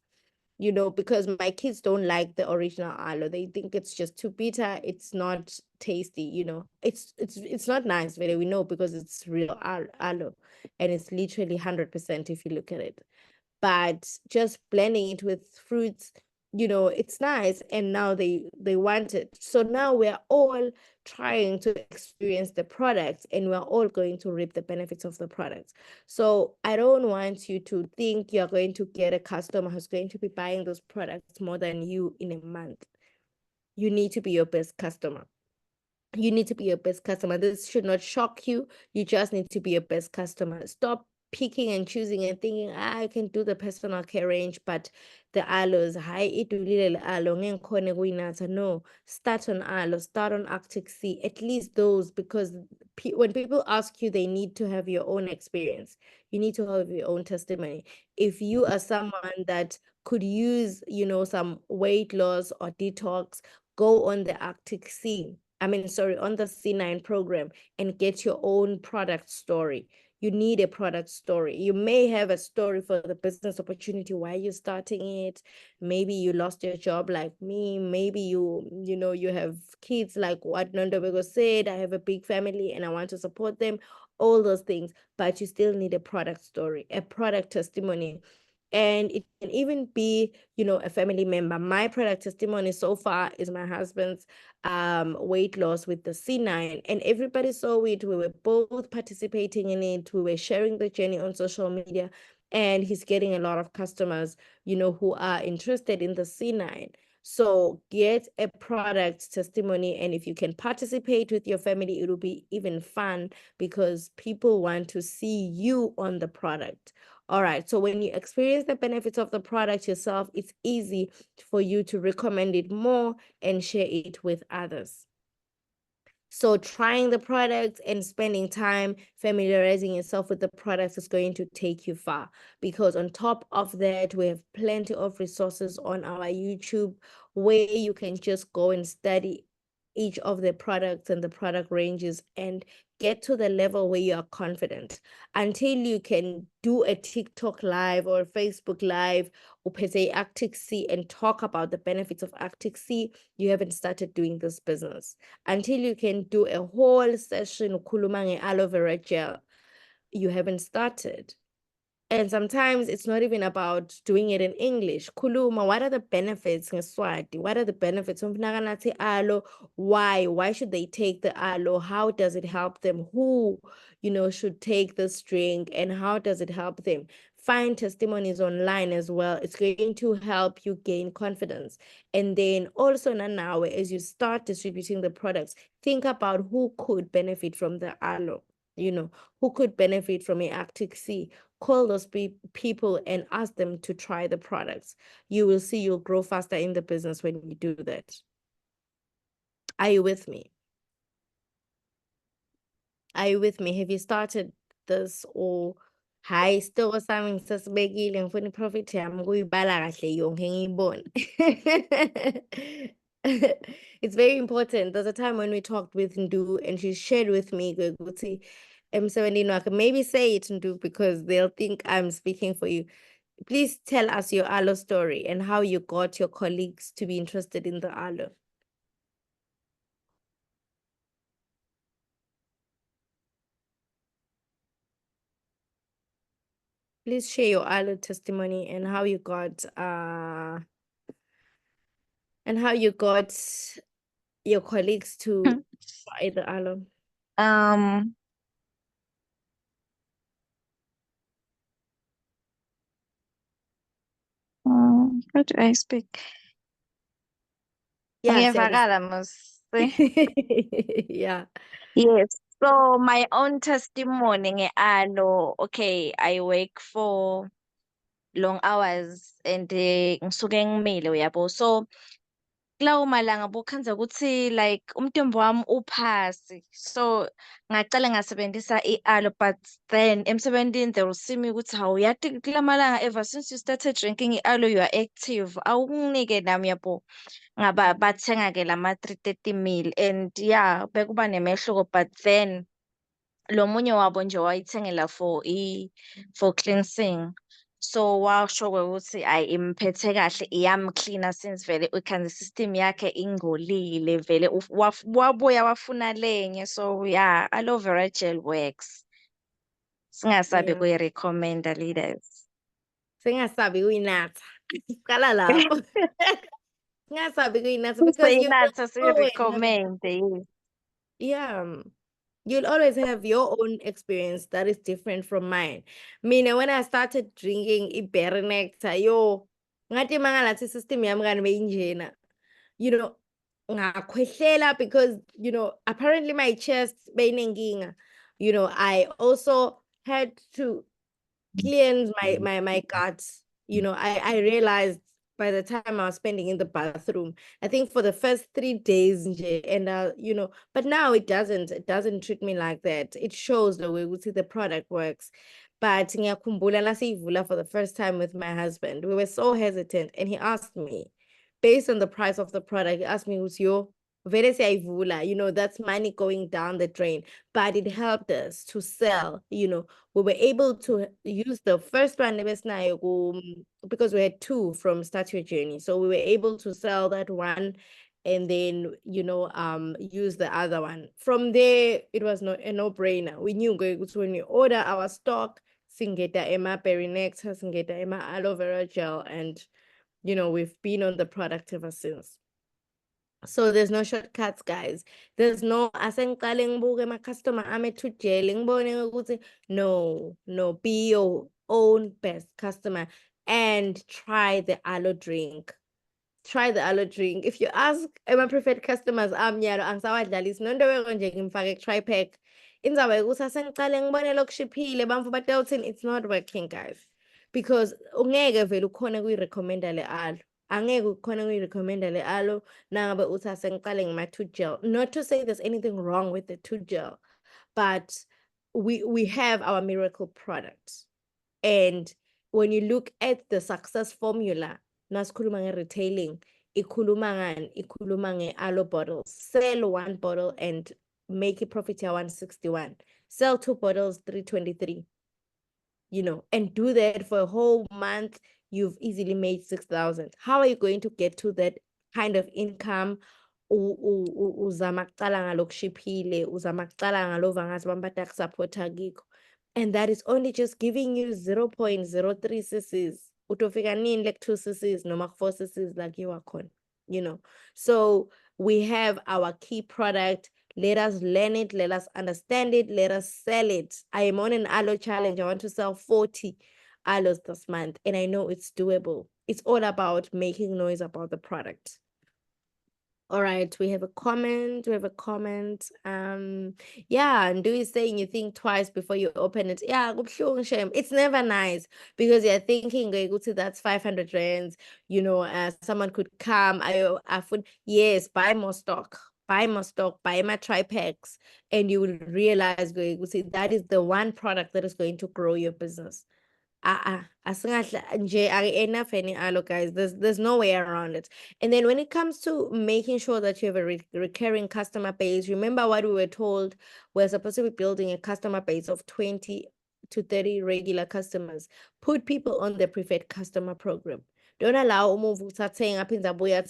Speaker 2: Because my kids don't like the original aloe. They think it's just too bitter. It's not tasty, It's not nice, really, we know, because it's real aloe and it's literally 100% if you look at it. But just blending it with fruits, it's nice, and now they want it. So now we're all trying to experience the products, and we're all going to reap the benefits of the products. So I don't want you to think you're going to get a customer who's going to be buying those products more than you in a month. You need to be your best customer. You need to be your best customer. This should not shock you. You just need to be your best customer. Stop picking and choosing and thinking, I can do the personal care range, but the aloes, no, start on aloe, start on Arctic Sea, at least those, because when people ask you, they need to have your own experience. You need to have your own testimony. If you are someone that could use, some weight loss or detox, go on the Arctic Sea. on the C9 program and get your own product story. You need a product story. You may have a story for the business opportunity, why you're starting it. Maybe you lost your job like me. Maybe you have kids like what Nondobego said. I have a big family and I want to support them. All those things, but you still need a product story, a product testimony. And it can even be, a family member. My product testimony so far is my husband's weight loss with the C9, and everybody saw it. We were both participating in it. We were sharing the journey on social media, and he's getting a lot of customers, who are interested in the C9. So get a product testimony, and if you can participate with your family, it will be even fun because people want to see you on the product. All right, so when you experience the benefits of the product yourself, it's easy for you to recommend it more and share it with others. So trying the products and spending time familiarizing yourself with the products is going to take you far, because on top of that, we have plenty of resources on our YouTube where you can just go and study each of the products and the product ranges and get to the level where you are confident. Until you can do a TikTok live or a Facebook live or per se Arctic Sea and talk about the benefits of Arctic Sea, you haven't started doing this business. Until you can do a whole session ukhuluma nge-aloe vera gel, you haven't started. And sometimes it's not even about doing it in English. Kuluma, what are the benefits in Swati? What are the benefits of naganati aloe? Why? Why should they take the aloe? How does it help them? Who, should take this drink, and how does it help them? Find testimonies online as well. It's going to help you gain confidence. And then also now, as you start distributing the products, think about who could benefit from the aloe. Who could benefit from a Arctic Sea. Call those people and ask them to try the products. You will see you'll grow faster in the business when you do that. Are you with me? Are you with me? Have you started this, or hi, still sami ngisasibekile ngifuna i-profit yami kuyibala kahle yonke ngiyibone. It's very important. There's a time when we talked with Ndu and she shared with me ukuthi emsebenzini wakhe, maybe say it Ndu because they'll think I'm speaking for you. Please tell us your aloe story and how you got your colleagues to be interested in the aloe. Please share your aloe testimony and how you got your colleagues to try the aloe.
Speaker 6: How do I speak?
Speaker 2: Yeah,
Speaker 6: Ngiyavakala mos.
Speaker 2: yeah.
Speaker 6: Yes. So my own testimony nge-aloe, okay, I work for long hours and ngisuke ngimile uyabo. So kulawo malanga bokhanza ukuthi like umtimba wami uphasi. So ngacala ngasebenzisa i-aloe, but then emsebenzini they will see me ukuthi hawu yathi kulamalanga ever since you started drinking i-aloe you are active. Awunginike nami yabo. Ngaba bathenga-ke lama 330 ml and yeah bekuba nemehluko, but then lo munye wabo nje wayithengela for cleansing. So washo-ke ukuthi ayi imphethe kahle iyamcleana since vele ikhanza system yakhe ingcolile vele wabuya wafuna lenye. So yeah, aloe vera gel works. Singasabi
Speaker 2: Yeah.
Speaker 6: kuyi-recommenda leaders.
Speaker 2: Singasabi kuyinatha. Siqala lapho. Singasabi kuyinatha because you
Speaker 6: Siyinatha
Speaker 2: always have,
Speaker 6: siyi-recommend.
Speaker 2: yeah. You'll always have your own experience that is different from mine. Mina, when I started drinking iberry nectar, ngathi mangalathi system yami kanti beyinjena. Ngakhwehlela because, apparently my chest beyinenkinga. I also had to cleanse my guts. I realized by the time I was spending in the bathroom, I think for the first 3 days nje, and but now it doesn't treat me like that. It shows the way we see the product works. But ngiyakhumbula lasiyivula for the first time with my husband, we were so hesitant, and he asked me, based on the price of the product, he asked me, "Usio, vele siyayivula, that's money going down the drain." But it helped us to sell. We were able to use the first one because we had 2 from Start Your Journey. So we were able to sell that one and then, use the other one. From there, it was a no-brainer. We knew when we order our stock, Singeta Emma Berry Nectar, Singeta Emma Aloe Vera Gel, and we've been on the product ever since. So there's no shortcuts, guys. There's no asengiqale ngibuke ama-customer ami ethujele ngibone ukuthi no, be your own best customer and try the aloe drink. Try the aloe drink. If you ask my preferred customers, nyalo angisawadlalisi nonto nje ngimfake ku-tri-pack. Indaba yokuthi asengiqale ngibone lokushiphile bamfu batewuthini, it's not working, guys. Because ungeke vele ukhone kuyirecommenda le aloe. Angeke ukhone kuyirecommenda le aloe nangabe uthi asengiqale ngima-tooth gel. Not to say there's anything wrong with the tooth gel, but we have our miracle product. And when you look at the success formula, nasikhuluma nge-retailing, ikhuluma ngani? Ikhuluma nge-aloe bottles. Sell 1 bottle and make a profit ya 161. Sell 2 bottles, 323. And do that for a whole month, you've easily made 6,000. How are you going to get to that kind of income? Uzama kuqala ngalokushiphile, uzama kuqala ngalova ngazi abantu batakusupporta kikho. And that is only just giving you 0.03 cc's. Utofika nini like 2 cc's, noma 4 cc's like you are con. So we have our key product. Let us learn it. Let us understand it. Let us sell it. I am on an aloe challenge. I want to sell 40 aloes this month. And I know it's doable. It's all about making noise about the product. All right, we have a comment. Yeah, and do is saying you think twice before you open it. Yeah, shame. It's never nice because you're thinking that's 500 rands. Someone could come. Yes, buy more stock, buy my tri-packs, and you will realize that is the one product that is going to grow your business. Enough any aloe, guys. There's no way around it. And then when it comes to making sure that you have a recurring customer base, remember what we were told. We're supposed to be building a customer base of 20 to 30 regular customers. Put people on the preferred customer program. Don't allow umuntu athenga aphinda abuya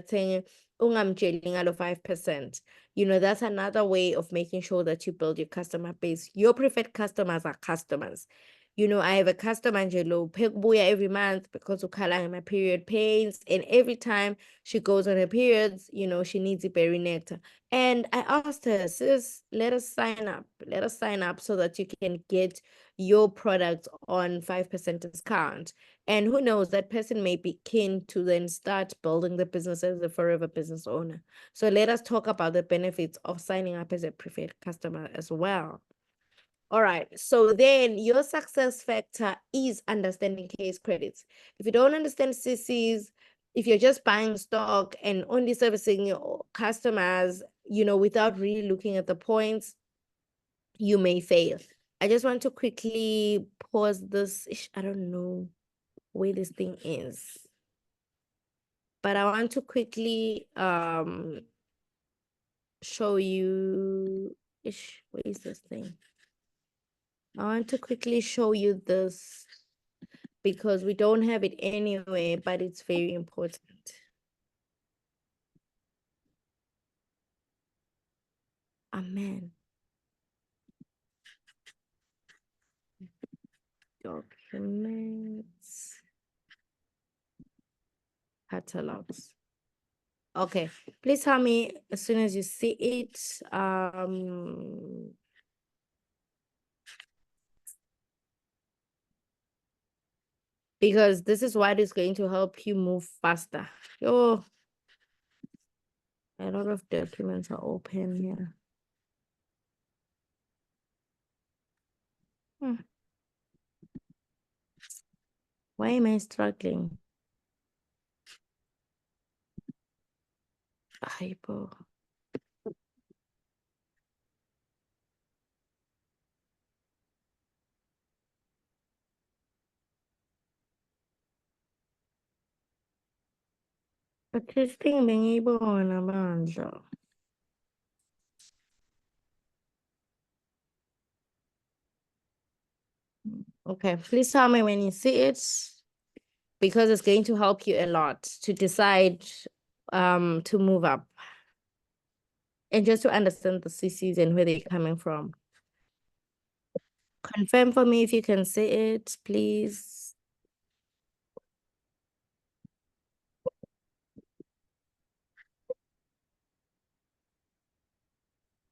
Speaker 2: athenge ungamtsheli ngalo 5%. That's another way of making sure that you build your customer base. Your preferred customers are customers. I have a customer Angelo Pekbuya every month because ukhala my period pains, and every time she goes on her periods, she needs a berry nectar. And I asked her, sis, let us sign up so that you can get your product on 5% discount. And who knows, that person may be keen to then start building the business as a forever business owner. So let us talk about the benefits of signing up as a preferred customer as well. All right, so then your success factor is understanding case credits. If you don't understand CCs, if you're just buying stock and only servicing your customers, without really looking at the points, you may fail. I just want to quickly pause this. I don't know where this thing is, but I want to quickly show you. Where is this thing? I want to quickly show you this because we don't have it anyway, but it's very important. Amen. Documents. Catalogs. Okay, please tell me as soon as you see it. Because this is what is going to help you move faster. A lot of documents are open here. Why am I struggling? Hypo. But this thing being able on a bundle. Okay, please tell me when you see it, because it's going to help you a lot to decide to move up and just to understand the CCs and where they're coming from. confirm for me if you can see it, please.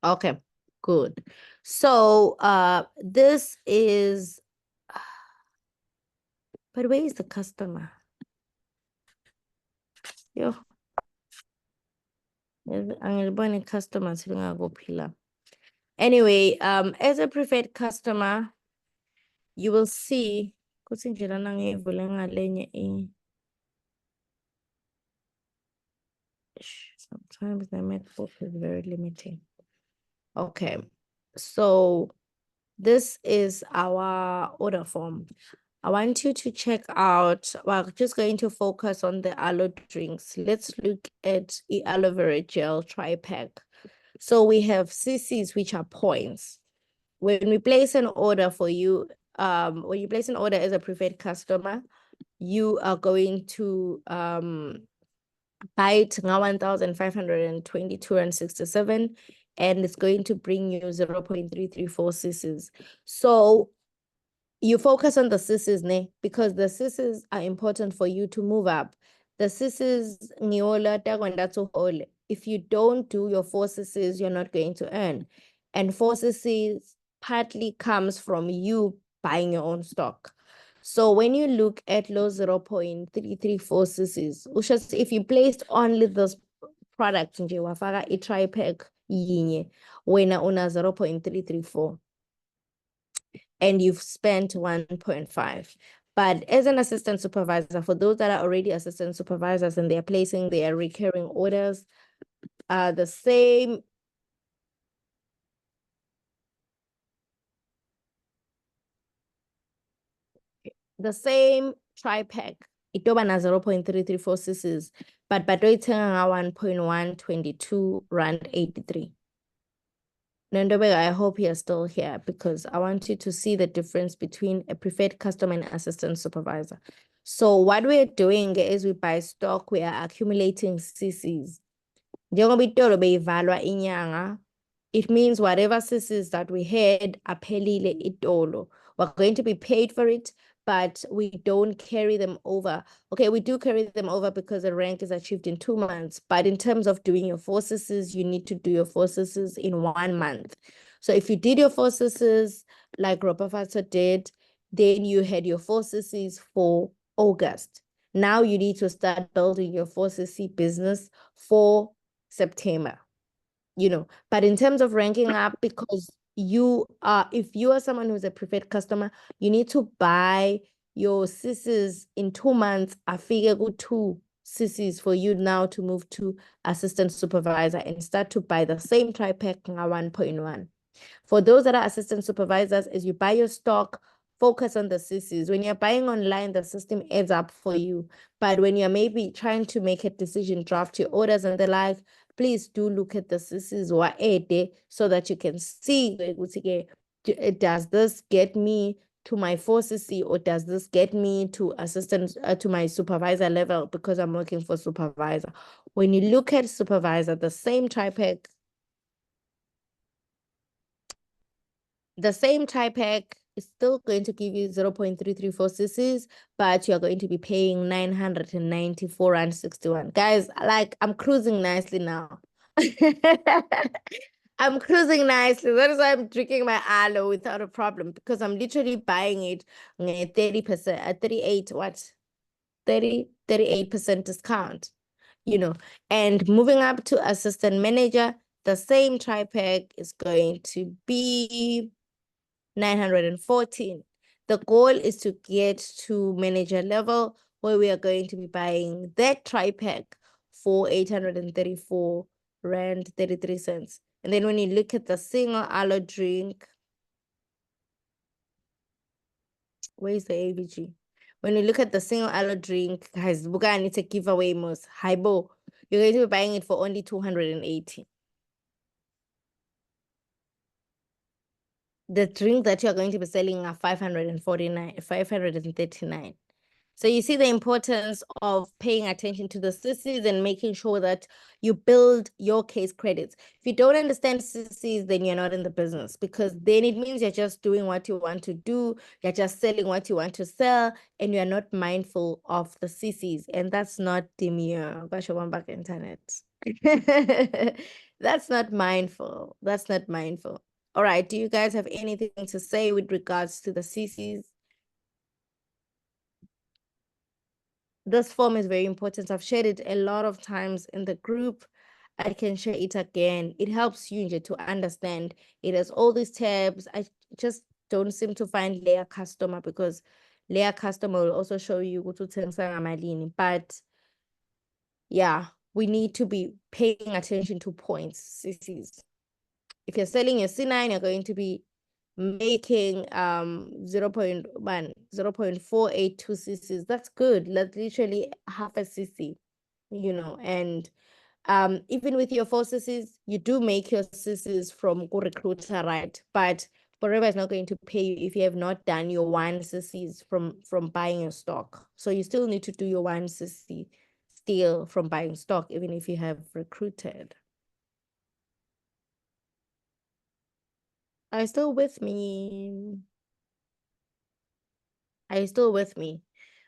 Speaker 2: Okay, good. So this is, but where is the customer? Yo. Angiliboni customers pillar. Anyway, as a preferred customer, you will see sometimes the MacBook is very limiting. Okay, so this is our order form. I want you to check out, we're just going to focus on the aloe drinks. Let's look at the aloe vera gel tri-pack. So we have CCs, which are points. When we place an order for you, when you place an order as a preferred customer, you are going to buy it 1,522 and 67, and it's going to bring you 0.334 cc's. So you focus on the cc's, ne? Because the cc's are important for you to move up. The cc's, if you don't do your 4 cc's, you're not going to earn. And 4 cc's partly comes from you buying your own stock. So when you look at low 0.334 cc's, if you placed only those products, nje wafaka a tri-pack yinye, wena una 0.334. And you've spent 1.5. But as an assistant supervisor, for those that are already assistant supervisors and they're placing their recurring orders, the same tri-pack, itoba na 0.334 cc's, but batoitenga 1.122 rand 83. Nandobega, I hope you're still here because I want you to see the difference between a preferred customer and assistant supervisor. So what we're doing is we buy stock, we are accumulating CCs. It means whatever CCs that we had, aphelile itolo. We're going to be paid for it, but we don't carry them over. Okay, we do carry them over because the rank is achieved in 2 months. But in terms of doing your 4 CCs, you need to do your 4 CCs in 1 month. So if you did your 4 CCs like Ropafatso did, then you had your 4 CCs for August. Now you need to start building your 4 CC business for September. But in terms of ranking up, because if you are someone who's a preferred customer, you need to buy your CCs in 2 months. I figure go 2 CCs for you now to move to assistant supervisor and start to buy the same tri-pack 1.1. For those that are assistant supervisors, as you buy your stock, focus on the CCs. When you're buying online, the system adds up for you. But when you're maybe trying to make a decision, draft your orders and the like, please do look at the CCs so that you can see, does this get me to my 4 CC or does this get me to assistant to my supervisor level because I'm working for supervisor. When you look at supervisor, the same tri-pack is still going to give you 0.334 cc's, but you're going to be paying 994 and 61. Guys, like I'm cruising nicely now. I'm cruising nicely. That is why I'm drinking my aloe without a problem, because I'm literally buying it 30%, 38% discount, and moving up to assistant manager, the same tri-pack is going to be 914. The goal is to get to manager level where we are going to be buying that tri-pack for 834 rand 33 cents. And then when you look at the single aloe drink, where's the AVG? When you look at the single aloe drink, guys, Buga needs a giveaway most. Haibo, you're going to be buying it for only 280. The drink that you're going to be selling are 539. So you see the importance of paying attention to the CCs and making sure that you build your case credits. If you don't understand CCs, then you're not in the business, because then it means you're just doing what you want to do, you're just selling what you want to sell, and you're not mindful of the CCs. And that's not demure. Basho back internet. That's not mindful. That's not mindful. All right. Do you guys have anything to say with regards to the CCs? This form is very important. I've shared it a lot of times in the group. I can share it again. It helps you to understand. It has all these tabs. I just don't seem to find layer customer, because layer customer will also show you go to malini. But yeah, we need to be paying attention to points, CCs. If you're selling your C9, you're going to be making 0.482 cc's. That's good. That's literally half a cc, and even with your 4 cc's, you do make your cc's from recruiter, right? But Forever is not going to pay you if you have not done your 1 cc's from buying your stock. So you still need to do your 1 cc still from buying stock, even if you have recruited. Are you still with me? Are you still with me?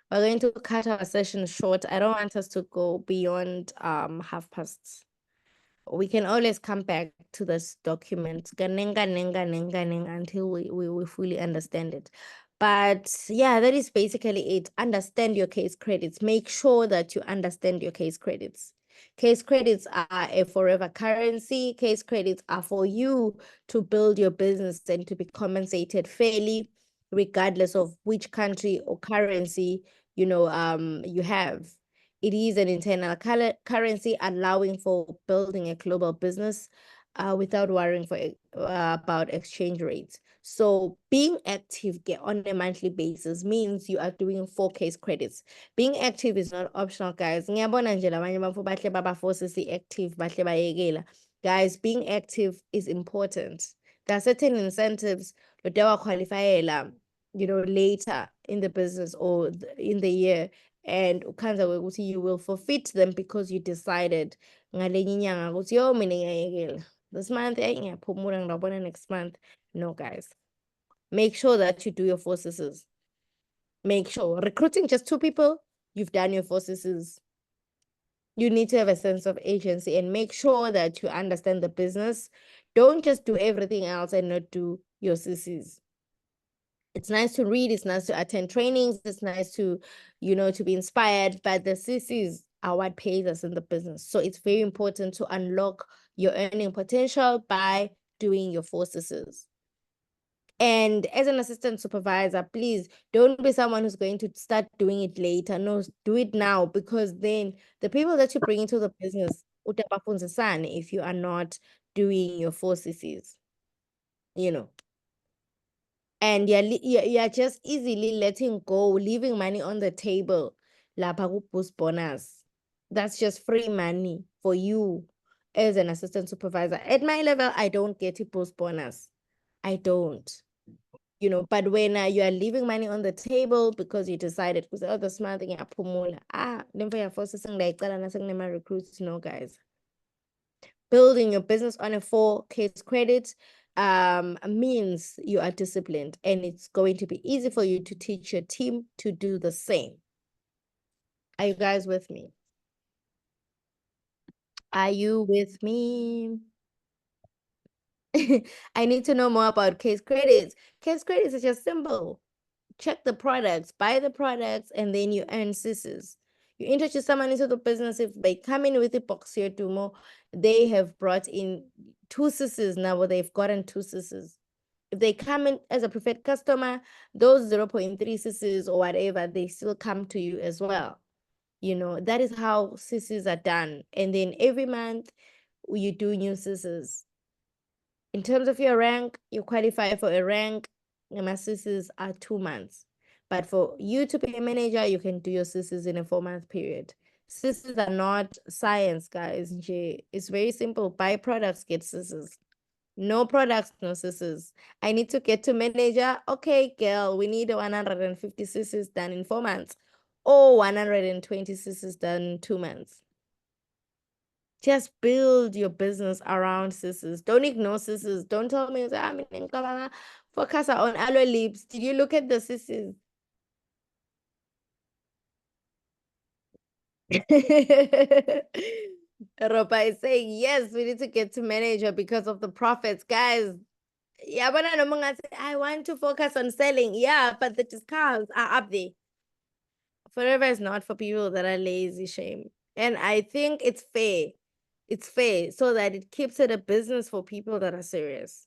Speaker 2: We're going to cut our session short. I don't want us to go beyond past. We can always come back to this document until we fully understand it. But yeah, that is basically it. Understand your case credits. Make sure that you understand your case credits. Case credits are a forever currency. Case credits are for you to build your business and to be compensated fairly, regardless of which country or currency you have. It is an internal currency, allowing for building a global business without worrying about exchange rates. So being active on a monthly basis means you are doing 4 case credits. Being active is not optional, guys. Ngiyabona nje labanye bafu bahle baba-force active bahle bayekela. Guys, being active is important. There are certain incentives that they will qualify, later in the business or in the year, and you will forfeit them because you decided this month next month. No, guys, make sure that you do your 4 cc's. Make sure recruiting just 2 people, you've done your 4 cc's. You need to have a sense of agency and make sure that you understand the business. Don't just do everything else and not do your cc's. It's nice to read, it's nice to attend trainings, it's nice to, to be inspired, but the CCs are what pays us in the business. So it's very important to unlock your earning potential by doing your 4 CCs. And as an assistant supervisor, please don't be someone who's going to start doing it later. No, do it now, because then the people that you bring into the business, if you are not doing your 4 CCs, and you're just easily letting go, leaving money on the table. Lapha boost bonus. That's just free money for you as an assistant supervisor. At my level, I don't get a boost bonus. I don't. But when you are leaving money on the table because you decided, oh, this month you're forcing like recruits. No, guys. Building your business on a 4 case credit means you are disciplined, and it's going to be easy for you to teach your team to do the same. Are you guys with me? Are you with me? I need to know more about case credits. Case credits is just simple. Check the products, buy the products, and then you earn CCs. You introduce someone into the business. If they come in with a box here more, they have brought in 2 CCs now, or they've gotten 2 CCs. If they come in as a preferred customer, those 0.3 CCs or whatever, they still come to you as well. That is how CCs are done. And then every month you do new CCs. In terms of your rank, you qualify for a rank. My CCs are 2 months. But for you to be a manager, you can do your CCs in a 4-month period. CCs are not science, guys. It's very simple. Buy products, get CCs. No products, no CCs. I need to get to manager. Okay, girl, we need 150 CCs done in 4 months. or 120 sis done in 2 months. Just build your business around sisters. Don't ignore sisters. Don't tell me, focus on aloe lips. Did you look at the sisters? Ropa is saying, yes, we need to get to manager because of the profits. Guys, yeah, but I want to focus on selling. Yeah, but the discounts are up there. Forever is not for people that are lazy, shame. And I think it's fair. It's fair so that it keeps it a business for people that are serious.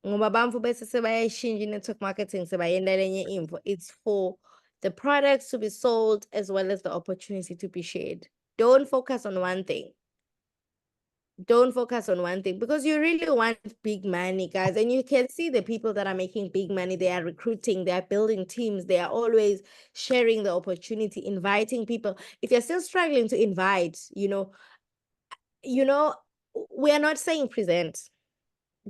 Speaker 2: Ngoba bamfu bese sebayayishintsha i-network marketing sebayenda lenye info. It's for the products to be sold as well as the opportunity to be shared. Don't focus on one thing. Don't focus on one thing because you really want big money, guys. And you can see the people that are making big money. They are recruiting, they are building teams, they are always sharing the opportunity, inviting people. If you're still struggling to invite, we are not saying present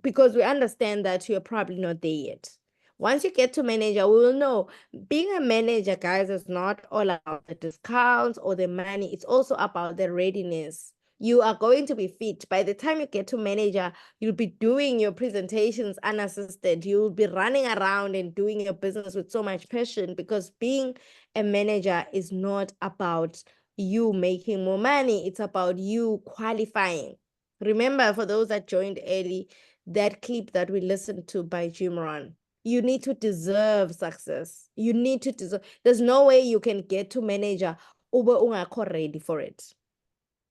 Speaker 2: because we understand that you're probably not there yet. Once you get to manager, we will know. Being a manager, guys, is not all about the discounts or the money. It's also about the readiness. You are going to be fit. By the time you get to manager, you'll be doing your presentations unassisted. You'll be running around and doing your business with so much passion because being a manager is not about you making more money. It's about you qualifying. Remember, for those that joined early, that clip that we listened to by Jim Rohn. You need to deserve success. You need to deserve. There's no way you can get to manager ube ungakho ready for it.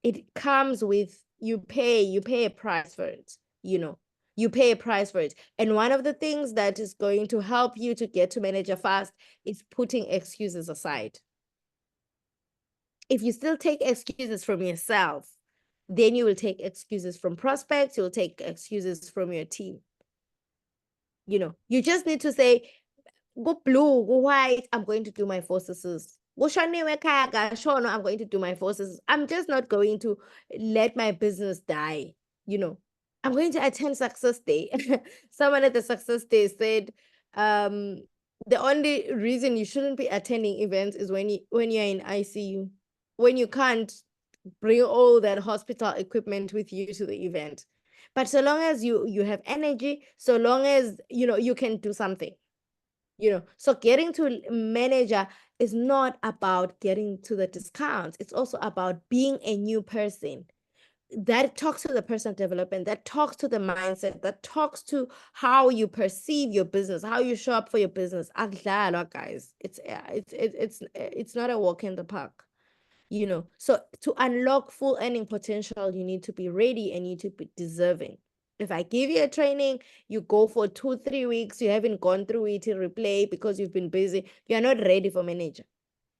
Speaker 2: It comes with you pay a price for it. You pay a price for it. And one of the things that is going to help you to get to manager fast is putting excuses aside. If you still take excuses from yourself, then you will take excuses from prospects, you'll take excuses from your team. You just need to say, go blue, go white, I'm going to do my 4 Cs. Go shaniwe kaya, shono, I'm going to do my 4 Cs. I'm just not going to let my business die. I'm going to attend Success Day. Someone at the Success Day said, the only reason you shouldn't be attending events is when you're in ICU, when you can't bring all that hospital equipment with you to the event. But so long as you have energy, so long as you can do something. So getting to manager is not about getting to the discounts. It's also about being a new person. That talks to the personal development, that talks to the mindset, that talks to how you perceive your business, how you show up for your business. Guys, it's not a walk in the park. So to unlock full earning potential, you need to be ready and you need to be deserving. If I give you a training, you go for 2-3 weeks, you haven't gone through it in replay because you've been busy, you're not ready for manager.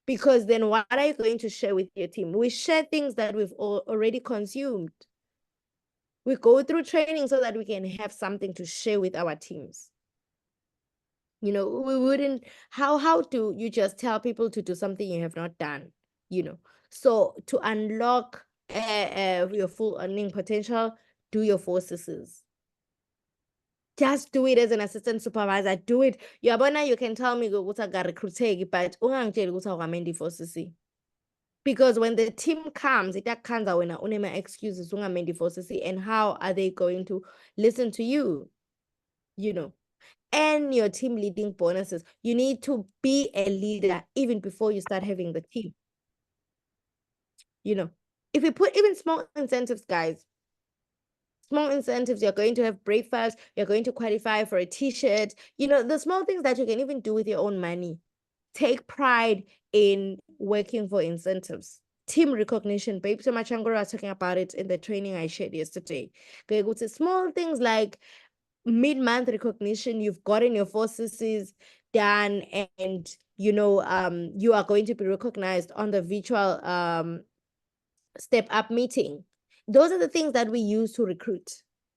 Speaker 2: Because then what are you going to share with your team? We share things that we've already consumed. We go through training so that we can have something to share with our teams. We wouldn't, how do you just tell people to do something you have not done? So to unlock your full earning potential, do your 4 Cs. Just do it as an assistant supervisor. Do it. Yabona, you can tell me ukuthi akarecruiteki, but ungangitsheli ukuthi awukamendi 4 CC. Because when the team comes, itakhanza wena unema excuses ungamendi 4 CC, and how are they going to listen to you? And your team leading bonuses. You need to be a leader even before you start having the team. If we put even small incentives, guys, small incentives, you're going to have breakfast, you're going to qualify for a t-shirt, the small things that you can even do with your own money. Take pride in working for incentives. Team recognition, Babe Samachangura was talking about it in the training I shared yesterday. Small things like mid-month recognition, you've gotten your 4 Cs done, and you are going to be recognized on the virtual step up meeting. Those are the things that we use to recruit.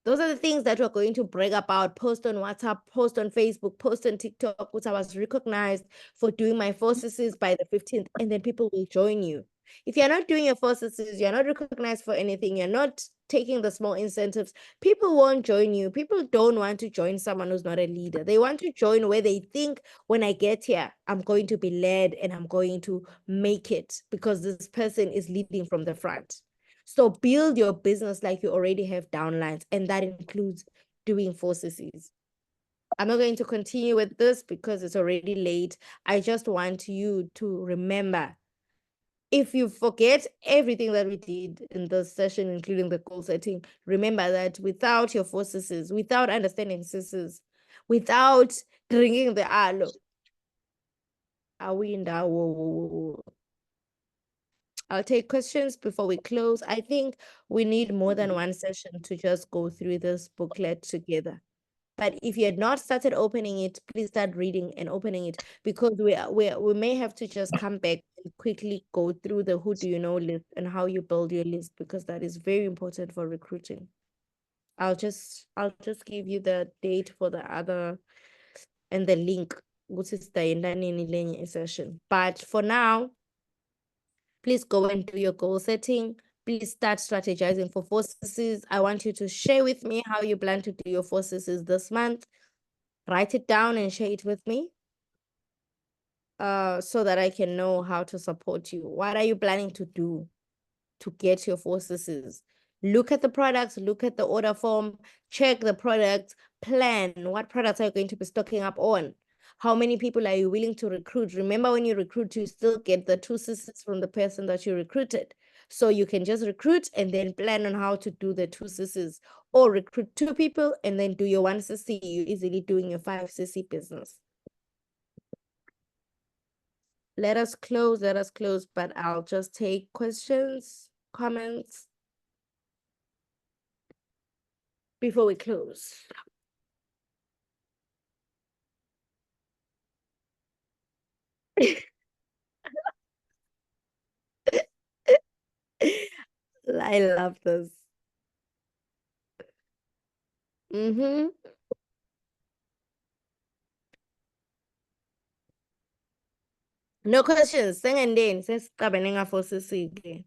Speaker 2: Those are the things that we're going to brag about, post on WhatsApp, post on Facebook, post on TikTok, which I was recognized for doing my 4 Cs by the 15th, and then people will join you. If you're not doing your 4 Cs, you're not recognized for anything, you're not taking the small incentives, people won't join you. People don't want to join someone who's not a leader. They want to join where they think, when I get here, I'm going to be led and I'm going to make it because this person is leading from the front. So build your business like you already have downlines, and that includes doing 4 Cs. I'm not going to continue with this because it's already late. I just want you to remember, if you forget everything that we did in this session, including the goal setting, remember that without your 4 Cs, without understanding Cs, without drinking the aloe, are we in that? I'll take questions before we close. I think we need more than one session to just go through this booklet together. But if you had not started opening it, please start reading and opening it, because we may have to just come back and quickly go through the who do you know list and how you build your list, because that is very important for recruiting. I'll just give you the date for the other and the link, which is the session. But for now, please go and do your goal setting. Please start strategizing for 4Cs. I want you to share with me how you plan to do your 4Cs this month. Write it down and share it with me, so that I can know how to support you. What are you planning to do to get your 4Cs? Look at the products, look at the order form, check the products, plan what products are you going to be stocking up on. How many people are you willing to recruit? Remember, when you recruit, you still get the 2Cs from the person that you recruited. So you can just recruit and then plan on how to do the 2Cs, or recruit 2 people and then do your 1Cc. You're easily doing your 5Cc business. Let us close, but I'll just take questions, comments before we close. I love this. No questions. Sengendeni sesiqabene nga-4Cc.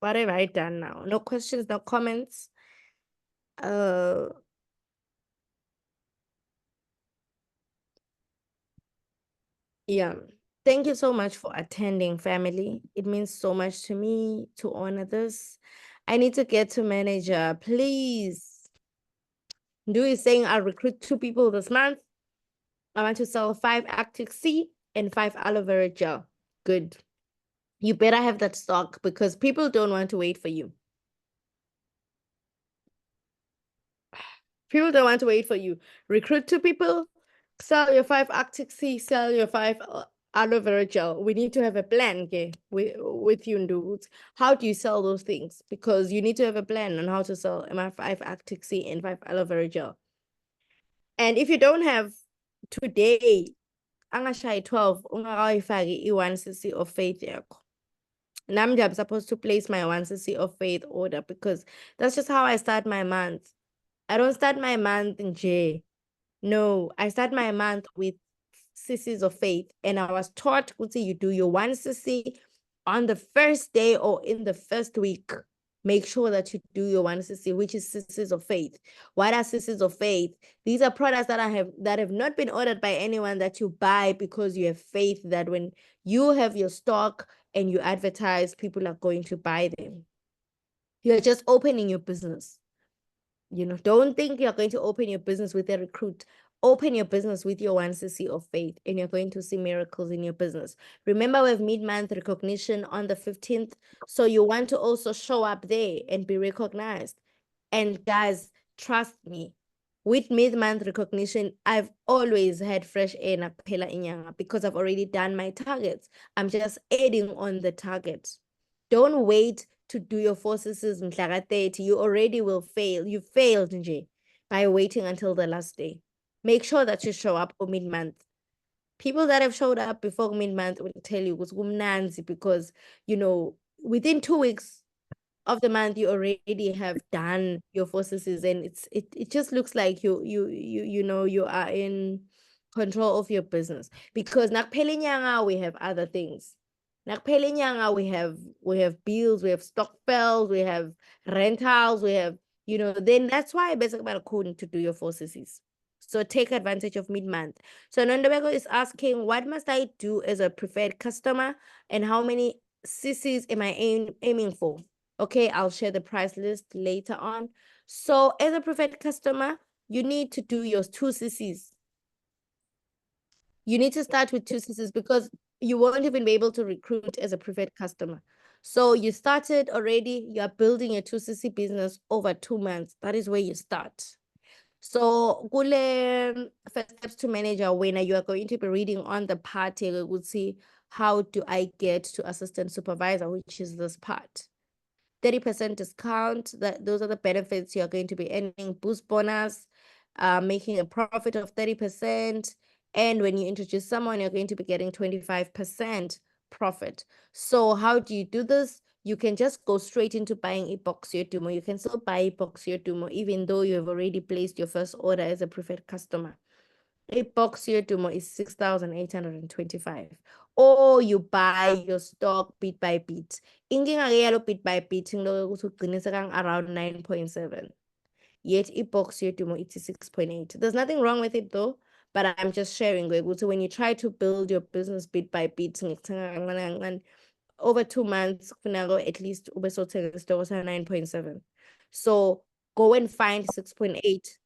Speaker 2: What have I done now? No questions, no comments. Yeah. Thank you so much for attending, family. It means so much to me to honor this. I need to get to manager, please. Do is saying I'll recruit 2 people this month. I want to sell 5 Actic C and 5 aloe vera gel. Good. You better have that stock, because people don't want to wait for you. People don't want to wait for you. Recruit 2 people, sell your 5 Arctic Sea, sell your 5 aloe vera gel. We need to have a plan, okay, with you, Nduguts. How do you sell those things? Because you need to have a plan on how to sell my 5 Arctic Sea and 5 aloe vera gel. And if you don't have today, angashayi 12, ungakayifaki i-1Cc of faith yakho. Namdi, I'm supposed to place my 1Cc of faith order, because that's just how I start my month. I don't start my month in J. No, I start my month with Cc's of faith. And I was taught, you do your 1Cc on the first day or in the first week. Make sure that you do your 1Cc, which is Cc's of faith. What are Cc's of faith? These are products that have not been ordered by anyone, that you buy because you have faith that when you have your stock and you advertise, people are going to buy them. You're just opening your business. Don't think you're going to open your business with a recruit. Open your business with your 1Cc of faith, and you're going to see miracles in your business. Remember, we have mid-month recognition on the 15th. So you want to also show up there and be recognized. And guys, trust me, with mid-month recognition, I've always had fresh air nakuphela inyanga, because I've already done my targets. I'm just adding on the target. Don't wait to do your 4Cs mhlaka 30. You already will fail. You failed nje by waiting until the last day. Make sure that you show up for mid-month. People that have showed up before mid-month will tell you because within 2 weeks of the month, you already have done your 4Cs, and it just looks like you are in control of your business, because nakuphela inyanga we have other things. Nakuphela inyanga we have bills, we have stock bills, we have rentals, we have, you know, then that's why basically about coding to do your 4 CCs. So take advantage of mid-month. So Nondobeko is asking, what must I do as a preferred customer and how many CCs am I aiming for? Okay, I'll share the price list later on. So as a preferred customer, you need to do your 2 CCs. You need to start with 2 CCs because you won't even be able to recruit as a preferred customer. So you started already, you are building a 2 CC business over 2 months. That is where you start. So kule first steps to manage a winner, you are going to be reading on the part here. We would see how do I get to assistant supervisor, which is this part. 30% discount, those are the benefits you're going to be earning, boost bonus, making a profit of 30%. And when you introduce someone, you're going to be getting 25% profit. So how do you do this? You can just go straight into buying Epoxy Dumo. You can still buy Epoxy Dumo even though you have already placed your first order as a preferred customer. Epoxy Dumo is 6,825. Or you buy your stock bit by bit. Inkinga ke yalo bit by bit ngiloko ukuthi ugcinisa kang around 9.7. Yet Epoxy Dumo it's 6.8. There's nothing wrong with it though, but I'm just sharing ukuthi when you try to build your business bit by bit over 2 months, at least ube sothenga isitoko sa 9.7. So go and find 6.8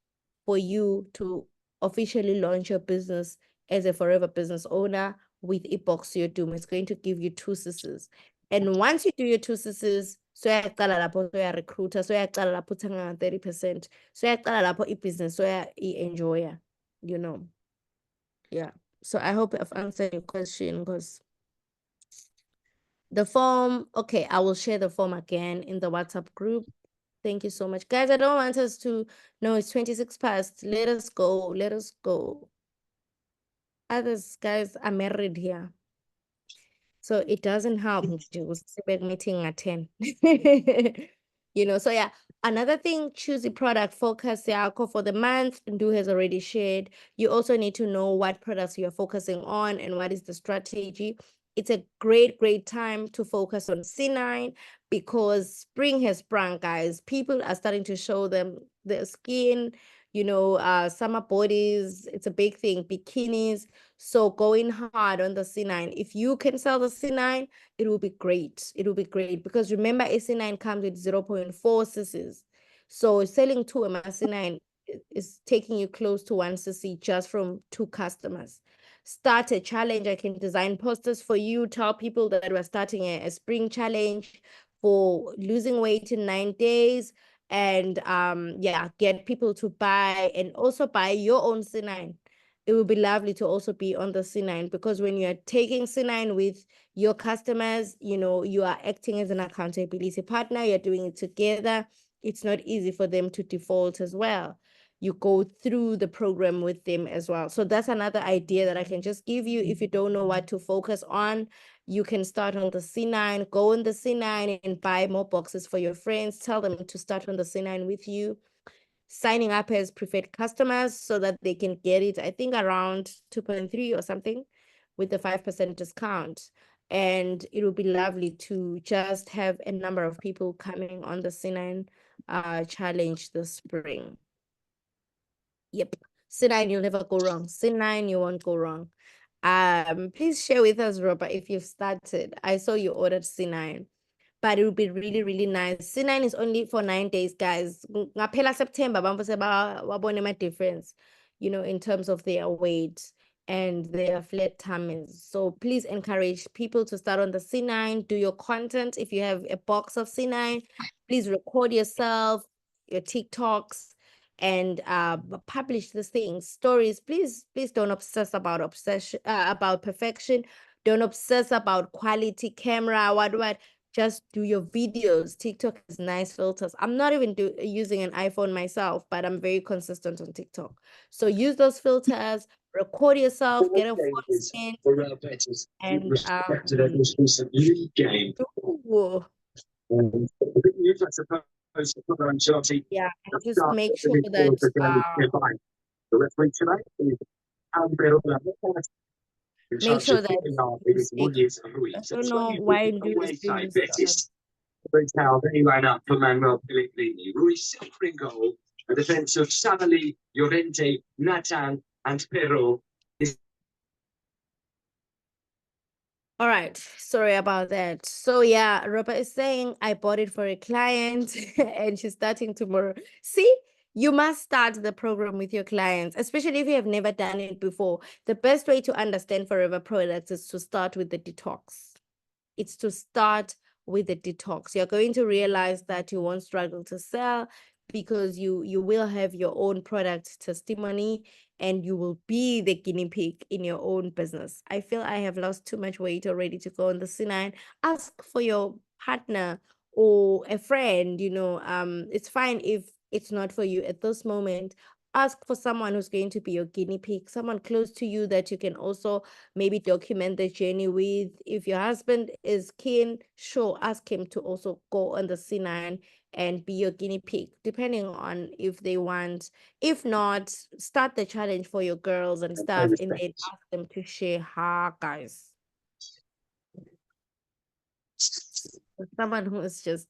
Speaker 2: for you to officially launch your business as a forever business owner with Epoxy Dumo. It's going to give you 2 CCs. And once you do your 2 CCs, so uyaqala lapho so recruiter, so uyaqala lapho uthenga 30%, so uyaqala lapho business, so enjoy, you know. Yeah. So I hope I've answered your question because the form, okay, I will share the form again in the WhatsApp group. Thank you so much. Guys, I don't want us to, no, it's 26 past. Let us go, let us go. Others, guys, are married here. So it doesn't help to sit meeting at 10. You know, so yeah. Another thing, choose the product focus for the month. Ndu has already shared. You also need to know what products you are focusing on and what is the strategy. It's a great, great time to focus on C9 because spring has sprung, guys. People are starting to show them their skin, you know, summer bodies. It's a big thing, bikinis. So going hard on the C9. If you can sell the C9, it will be great. It will be great because remember, a C9 comes with 0.4 CCs. So selling 2 C9 is taking you close to 1 CC just from 2 customers. Start a challenge. I can design posters for you. Tell people that we're starting a spring challenge for losing weight in 9 days. And yeah, get people to buy and also buy your own C9. It would be lovely to also be on the C9 because when you are taking C9 with your customers, you know, you are acting as an accountability partner, you're doing it together. It's not easy for them to default as well. You go through the program with them as well. So that's another idea that I can just give you. If you don't know what to focus on, you can start on the C9, go on the C9 and buy more boxes for your friends. Tell them to start on the C9 with you. Signing up as preferred customers so that they can get it, I think around 2.3 or something with the 5% discount. And it would be lovely to just have a number of people coming on the C9 challenge this spring. Yep. C9, you'll never go wrong. C9, you won't go wrong. Please share with us, Robert, if you've started. I saw you ordered C9. But it would be really, really nice. C9 is only for 9 days, guys. Ngaphela September, wabone my difference, you know, in terms of their weight and their flat tummies. So please encourage people to start on the C9, do your content. If you have a box of C9, please record yourself, your TikToks, and publish these things, stories. Please don't obsess about perfection. Don't obsess about quality camera, what. Just do your videos. TikTok has nice filters. I'm not even using an iPhone myself, but I'm very consistent on TikTok. So use those filters, record yourself, get a voice in, and ooh, yeah, and just make sure that Make sure that you stick. I don't know why Lou is doing this to us.
Speaker 7: Now, they line up for Manuel Pellegrini. Rui Silva in goal. A defence of Savali, Llorente, Natan, and Perro.
Speaker 2: All right, sorry about that. So yeah, Robert is saying I bought it for a client and she's starting tomorrow. See, you must start the program with your clients, especially if you have never done it before. The best way to understand Forever Products is to start with the detox. It's to start with the detox. You're going to realize that you won't struggle to sell because you will have your own product testimony and you will be the guinea pig in your own business. I feel I have lost too much weight already to go on the C9. Ask for your partner or a friend, it's fine if it's not for you at this moment. Ask for someone who's going to be your guinea pig, someone close to you that you can also maybe document the journey with. If your husband is keen, sure, ask him to also go on the C9 and be your guinea pig, depending on if they want. If not, start the challenge for your girls and stuff, and then ask them to share. Guys. Someone who is just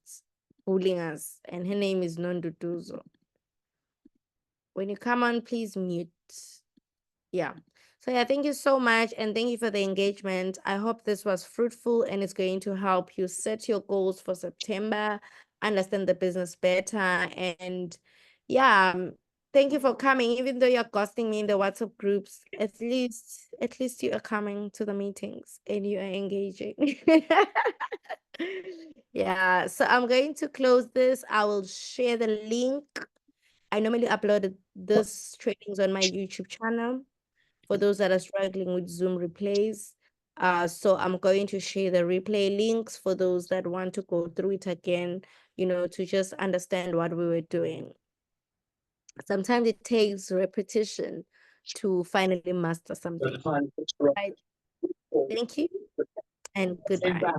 Speaker 2: fooling us, and her name is Nondutuzo. When you come on, please mute. Yeah. So yeah, thank you so much. And thank you for the engagement. I hope this was fruitful and it's going to help you set your goals for September, understand the business better. And yeah, thank you for coming. Even though you're ghosting me in the WhatsApp groups, at least you are coming to the meetings and you are engaging. Yeah, so I'm going to close this. I will share the link. I normally upload this trainings on my YouTube channel for those that are struggling with Zoom replays. So I'm going to share the replay links for those that want to go through it again, to just understand what we were doing. Sometimes it takes repetition to finally master something. Right. Thank you and goodbye.